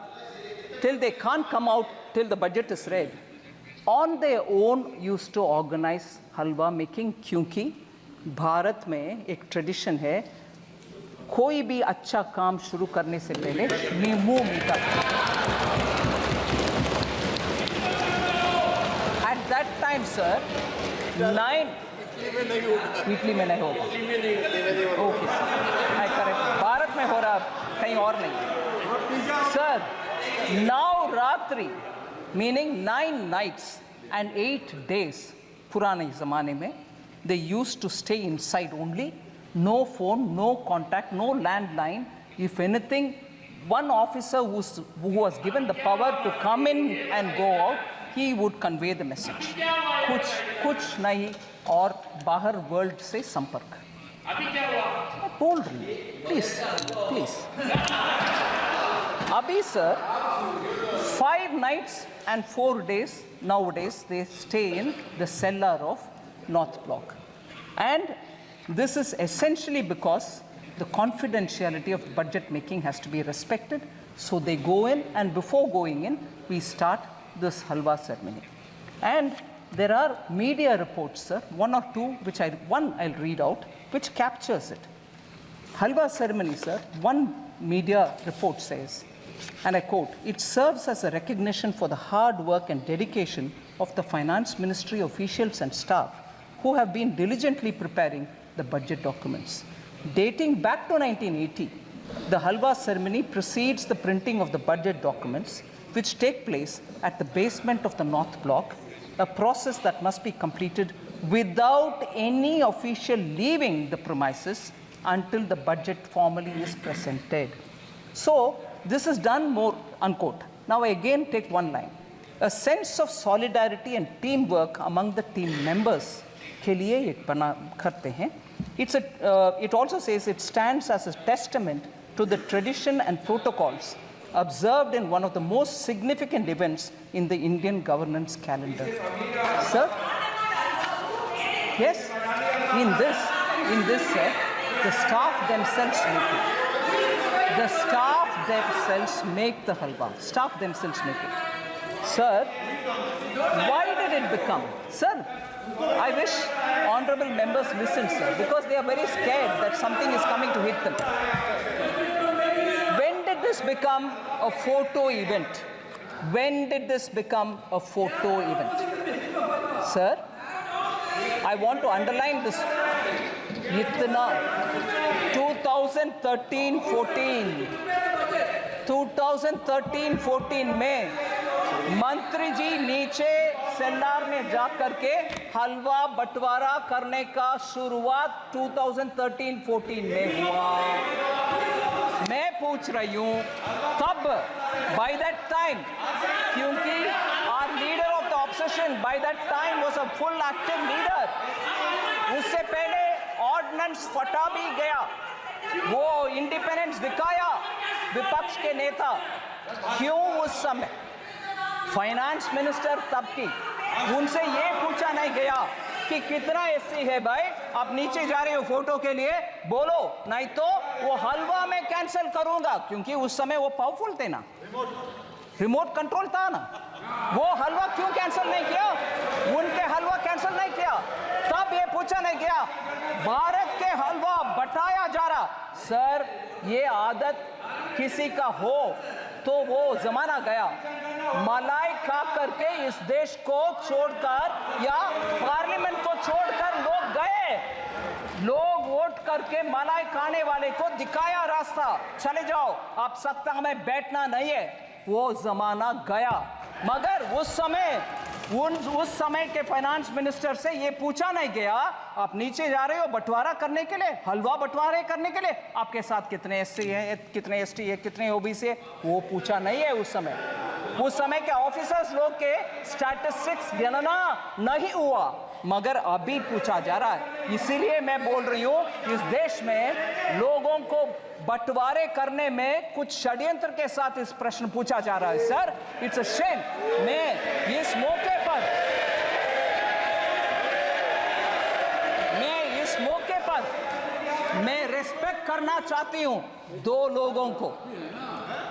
till they can't come out till the budget is read, on their own used to organize halwa making, क्योंकि भारत में एक ट्रेडिशन है, कोई भी अच्छा काम शुरू करने से पहले नींबू मीठा। At that time, sir, 9 weekly में नहीं होगा। ओके, आई करेक्ट, भारत में हो रहा, कहीं और नहीं। सर, 9 रात्रि मीनिंग 9 nights and 8 days पुराने ज़माने में they used to stay inside only, no phone, no contact, no landline. If anything, one officer who was given the power to come in and go out, he would convey the message. कुछ नहीं और बाहर world से संपर्क। बोल रही हूँ, please. अभी sir 5 nights and 4 days nowadays they stay in the cellar of North Block, and this is essentially because the confidentiality of budget making has to be respected. So they go in, and before going in, we start this halwa ceremony. And there are media reports, sir, one or two, which I'll read out, which captures it. Halwa ceremony, sir, one media report says, and I quote, "It serves as a recognition for the hard work and dedication of the Finance Ministry officials and staff who have been diligently preparing the budget documents. Dating back to 1980, the halwa ceremony precedes the printing of the budget documents, which take place at the basement of the North Block, a process that must be completed without any official leaving the premises until the budget formally is presented." So this is done more, unquote. Now I again take one line. A sense of solidarity and teamwork among the team members के लिए ये बना करते हैं It also says it stands as a testament to the tradition and protocols observed in one of the most significant events in the Indian governance calendar. Sir? Yes? In this, sir, the staff themselves make it. The staff themselves make the halwa. Staff themselves make it. Sir, why did it become? Sir, I wish honorable members listen, sir, because they are very scared that something is coming to hit them. When did this become a photo event? When did this become a photo event? Sir, I want to underline this. Itna 2013-14 में मंत्री जी नीचे सेल्लार में जाकर के हलवा बंटवारा करने का शुरुआत 2013-14 में हुआ। मैं पूछ रही हूँ तब by that time, क्योंकि our leader of the opposition by that time was a full active leader, उससे पहले ऑर्डिनेंस फटा भी गया, वो इंडिपेंडेंस दिखाया विपक्ष के नेता। क्यों उस समय फाइनेंस मिनिस्टर तब की उनसे ये पूछा नहीं गया कि कितना एससी है भाई, आप नीचे जा रहे हो फोटो के लिए, बोलो नहीं तो वो हलवा में कैंसिल करूंगा, क्योंकि उस समय वो पावरफुल थे ना, रिमोट कंट्रोल था ना। वो हलवा क्यों कैंसिल नहीं किया? उनके हलवा कैंसिल नहीं किया, तब ये पूछा नहीं गया। भारत के हलवा बटाया जा रहा। सर, ये आदत किसी का हो तो वो जमाना गया। मलाई खा करके इस देश को छोड़कर या पार्लियामेंट को छोड़कर लोग गए, लोग वोट करके मलाई खाने वाले को दिखाया रास्ता, चले जाओ, आप सत्ता में बैठना नहीं है, वो जमाना गया। मगर उस समय के फाइनेंस मिनिस्टर से ये पूछा नहीं गया, आप नीचे जा रहे हो बंटवारा करने के लिए, हलवा बंटवारे करने के लिए, आपके साथ कितने एससी हैं, कितने एसटी है, कितने ओबीसी है, वो पूछा नहीं है। उस समय के ऑफिसर्स लोग के स्टैटिस्टिक्स गणना नहीं हुआ, मगर अभी पूछा जा रहा है। इसीलिए मैं बोल रही हूँ इस देश में लोगों को बंटवारे करने में कुछ षड्यंत्र के साथ इस प्रश्न पूछा जा रहा है। Sir, it's a shame. मैं इस मौके पर मैं रिस्पेक्ट करना चाहती हूं दो लोगों को।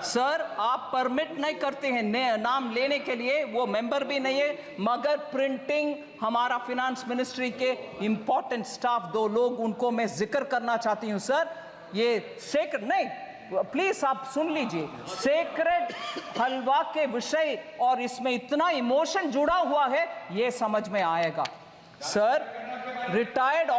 सर, आप परमिट नहीं करते हैं नाम लेने के लिए, वो मेंबर भी नहीं है, मगर प्रिंटिंग हमारा फिनेंस मिनिस्ट्री के इंपॉर्टेंट स्टाफ दो लोग, उनको मैं जिक्र करना चाहती हूं। सर, ये सेक्रेट नहीं, प्लीज आप सुन लीजिए, सेक्रेट हलवा के विषय और इसमें इतना इमोशन जुड़ा हुआ है, ये समझ में आएगा। सर, रिटायर्ड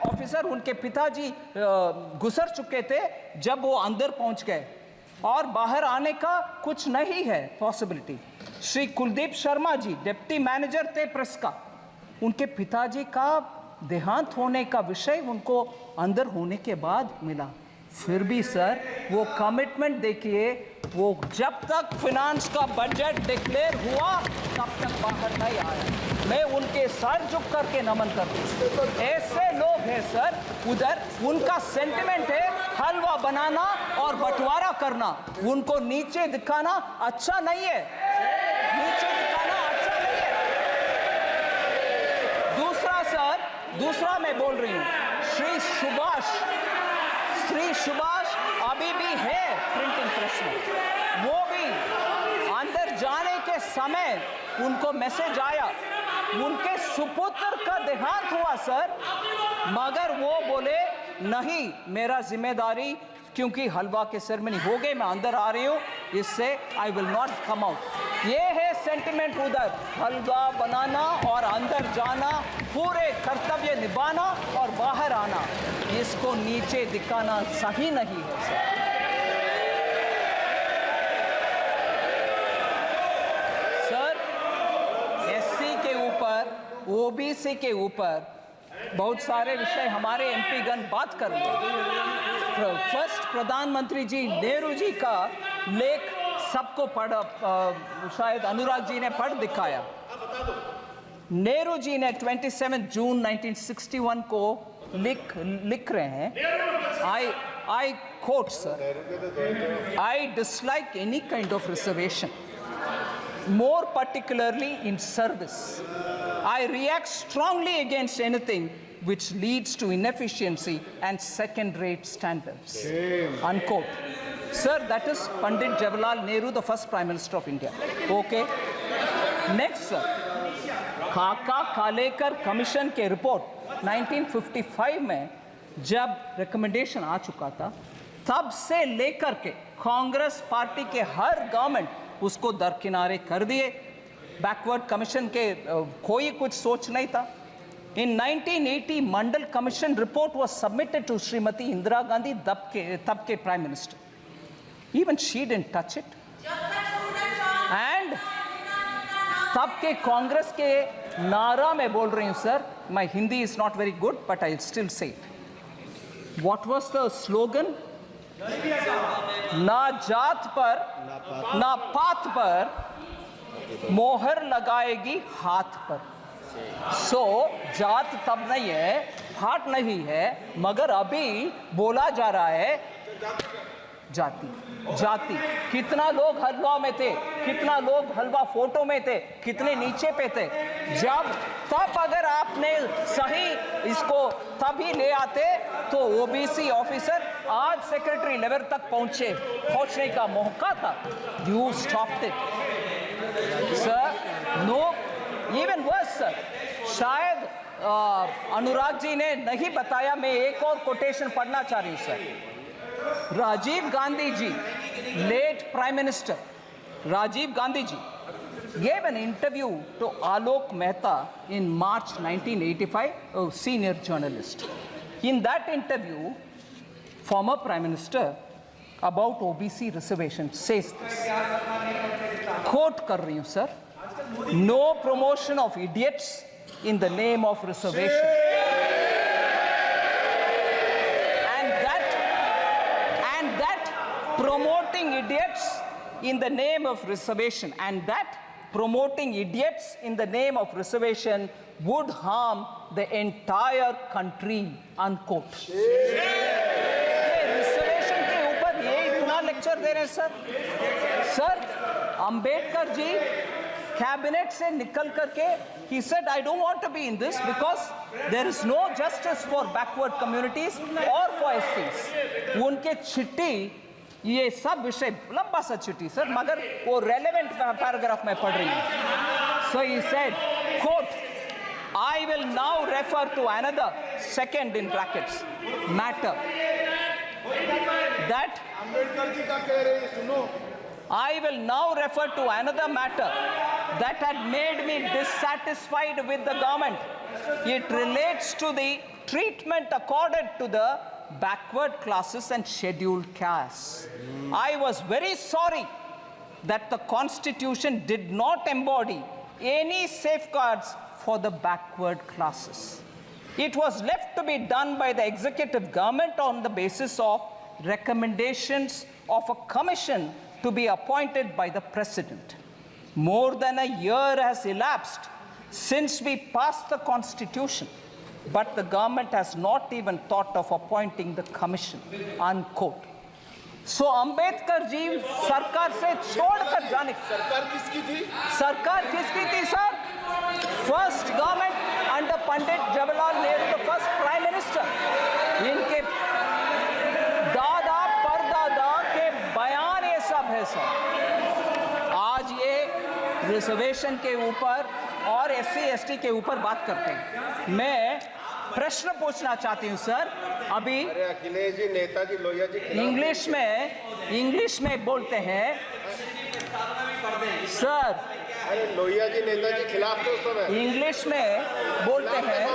ऑफिसर उनके पिताजी गुजर चुके थे जब वो अंदर पहुंच गए और बाहर आने का कुछ नहीं है possibility. Shri Kuldeep Sharma ji deputy manager थे प्रेस का, उनके पिताजी का देहांत होने का विषय उनको अंदर होने के बाद मिला। फिर भी सर, वो कमिटमेंट देखिए, वो जब तक फिनांस का बजट डिक्लेयर हुआ तब तक बाहर नहीं आया। मैं उनके सर झुक करके नमन करती हूँ। ऐसे लोग हैं सर, उधर उनका सेंटिमेंट है हलवा बनाना और बंटवारा करना, उनको नीचे दिखाना अच्छा नहीं है, नीचे दिखाना अच्छा नहीं है। दूसरा मैं बोल रही हूँ, श्री सुभाष अभी भी है प्रिंटिंग प्रेस में, वो भी अंदर जाने के समय उनको मैसेज आया, उनके सुपुत्र का देहांत हुआ सर, मगर वो बोले नहीं, मेरा जिम्मेदारी, क्योंकि हलवा के सेरेमनी हो गए, मैं अंदर आ रही हूँ, इससे I will not come out. ये है सेंटिमेंट उधर, हलवा बनाना और अंदर जाना, पूरे कर्तव्य निभाना और बाहर आना, इसको नीचे दिखाना सही नहीं है सर। एससी के ऊपर, ओबीसी के ऊपर बहुत सारे विषय हमारे एमपी गण बात कर रहे हैं। फर्स्ट प्रधानमंत्री जी नेहरू जी का लेख सबको शायद अनुराग जी ने पढ़ दिखाया। नेहरू जी ने 27 जून 1961 को लिख रहे हैं, I quote, sir, I dislike any kind of reservation, more particularly in service. I react strongly against anything which leads to inefficiency and second-rate standards. Unquote. Sir, that is Pandit Jawaharlal Nehru, the first Prime Minister of India. Okay. Next, sir. खाका खालेकर commission के report 1955 में जब recommendation आ चुका था, तब से लेकर के कांग्रेस पार्टी के हर गवर्नमेंट उसको दरकिनारे कर दिए। बैकवर्ड कमीशन के कोई कुछ सोच नहीं था। In 1980, Mandal Commission report was submitted to Srimati Indira Gandhi, तब के Prime Minister. Even she didn't touch it. And तब के कांग्रेस के नारा में बोल रही हूँ sir, my Hindi is not very good, but I'll still say it. What was the slogan? ना जात पर, ना पात पर, मोहर लगाएगी हाथ पर। सो जात तब नहीं है, पात नहीं है, मगर अभी बोला जा रहा है जाति, जाति। कितना लोग हलवा में थे, कितना लोग हलवा फोटो में थे, कितने नीचे पे थे। जब तब अगर आपने सही इसको तभी ले आते तो ओबीसी ऑफिसर आज सेक्रेटरी लेवल तक पहुंचने का मौका था। You stopped it sir. No, even worse sir, शायद अनुराग जी ने नहीं बताया, मैं एक और कोटेशन पढ़ना चाह रही हूँ sir. Rajiv Gandhi ji, late Prime Minister, Rajiv Gandhi ji gave an interview to Alok Mehta in March 1985, a senior journalist. In that interview, former Prime Minister about OBC reservation says this, quote कर रही हूँ sir, no promotion of idiots in the name of reservation. Promoting idiots in the name of reservation, and that promoting idiots in the name of reservation would harm the entire country, unquote. Reservation के ऊपर ये इतना lecture दे रहे हैं sir. Ambedkar ji cabinet से निकल करके he said, I don't want to be in this because there is no justice for backward communities or for SCs. उनके चिट्ठी ये सब विषय लंबा सा चिट्ठी सर, मगर वो रेलेवेंट पैराग्राफ में पढ़ रही हूँ। So he said, quote, I will now refer to another, second in brackets, matter that I will now refer to another matter that had made me dissatisfied with the government. It relates to the treatment accorded to the backward classes and scheduled castes. I was very sorry that the Constitution did not embody any safeguards for the backward classes. It was left to be done by the executive government on the basis of recommendations of a commission to be appointed by the President. More than a year has elapsed since we passed the Constitution, but the government has not even thought of appointing the commission, unquote. So Ambedkar ji सरकार से छोड़कर जाने, सरकार किसकी थी sir? First government under Pandit Jawaharlal Nehru, the first Prime Minister. इनके दादा परदादा के बयान ये सब है सर। आज ये रिजर्वेशन के ऊपर और SC/ST के ऊपर बात करते हैं। मैं प्रश्न पूछना चाहती हूँ सर। अभी अखिलेश जी, नेताजी, लोहिया जी इंग्लिश में बोलते हैं सर। अरे लोहिया जी, नेताजी खिलाफ तो सब है। इंग्लिश में बोलते हैं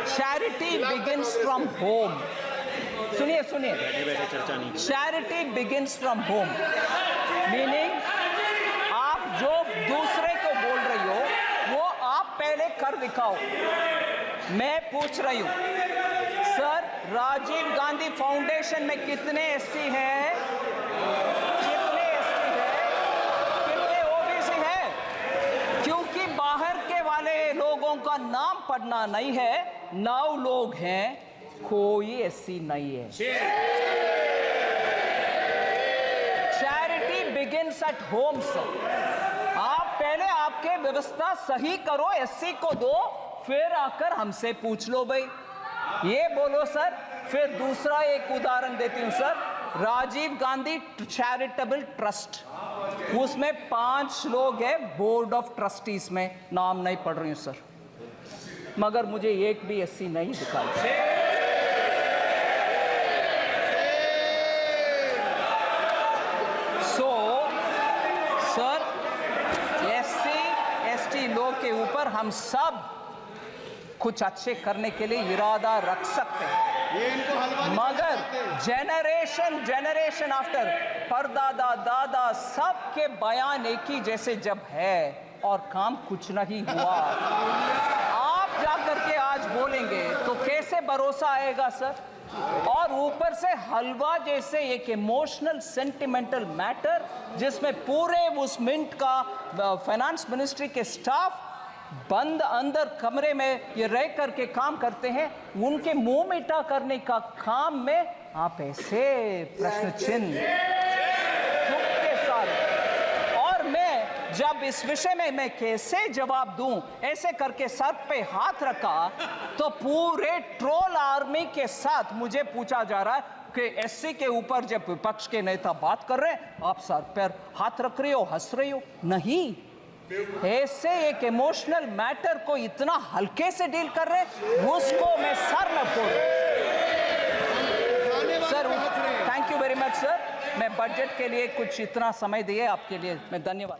चैरिटी बिगिंस फ्रॉम होम। सुनिए charity begins from home, meaning आप जो दूसरे को बोल रही हो वो आप पहले कर दिखाओ। मैं पूछ रही हूँ सर, राजीव गांधी फाउंडेशन में कितने SC हैं, कितने ST हैं, कितने OBC हैं? क्योंकि बाहर के वाले लोगों का नाम पढ़ना नहीं है, 9 लोग हैं, कोई एससी नहीं है। Charity begins at home sir. आप पहले आपके व्यवस्था सही करो, एससी को दो, फिर आकर हमसे पूछ लो भाई, ये बोलो सर। फिर दूसरा एक उदाहरण देती हूं sir, Rajiv Gandhi charitable trust, उसमें 5 लोग हैं बोर्ड ऑफ ट्रस्टीज में, नाम नहीं पढ़ रही हूं सर, मगर मुझे एक भी एससी नहीं दिखाई। सो सर, एससी एसटी लोग के ऊपर हम सब कुछ अच्छे करने के लिए इरादा रख सकते हैं, ये इनको हलवा नहीं मगर खिलाते। जनरेशन आफ्टर, परदादा दादा सबके बयान एक ही जैसे जब है और काम कुछ नहीं हुआ, आप जाकर के आज बोलेंगे तो कैसे भरोसा आएगा सर? और ऊपर से हलवा जैसे एक इमोशनल सेंटिमेंटल मैटर, जिसमें पूरे उस मिंट का फाइनेंस मिनिस्ट्री के स्टाफ बंद अंदर कमरे में ये रह करके काम करते हैं, उनके मुंह मीठा करने का काम में आप ऐसे प्रश्न चिन्ह के साथ। और मैं जब इस विषय में मैं कैसे जवाब दूं, ऐसे करके सर पे हाथ रखा तो पूरे ट्रोल आर्मी के साथ मुझे पूछा जा रहा है कि एससी के ऊपर जब विपक्ष के नेता बात कर रहे हैं, आप सर पर हाथ रख रही हो, हंस रही हो। नहीं, ऐसे एक इमोशनल मैटर को इतना हल्के से डील कर रहे हैं, उसको मैं सर में फोड़ sir. Thank you very much sir, मैं बजट के लिए कुछ इतना समय दिए आपके लिए मैं धन्यवाद।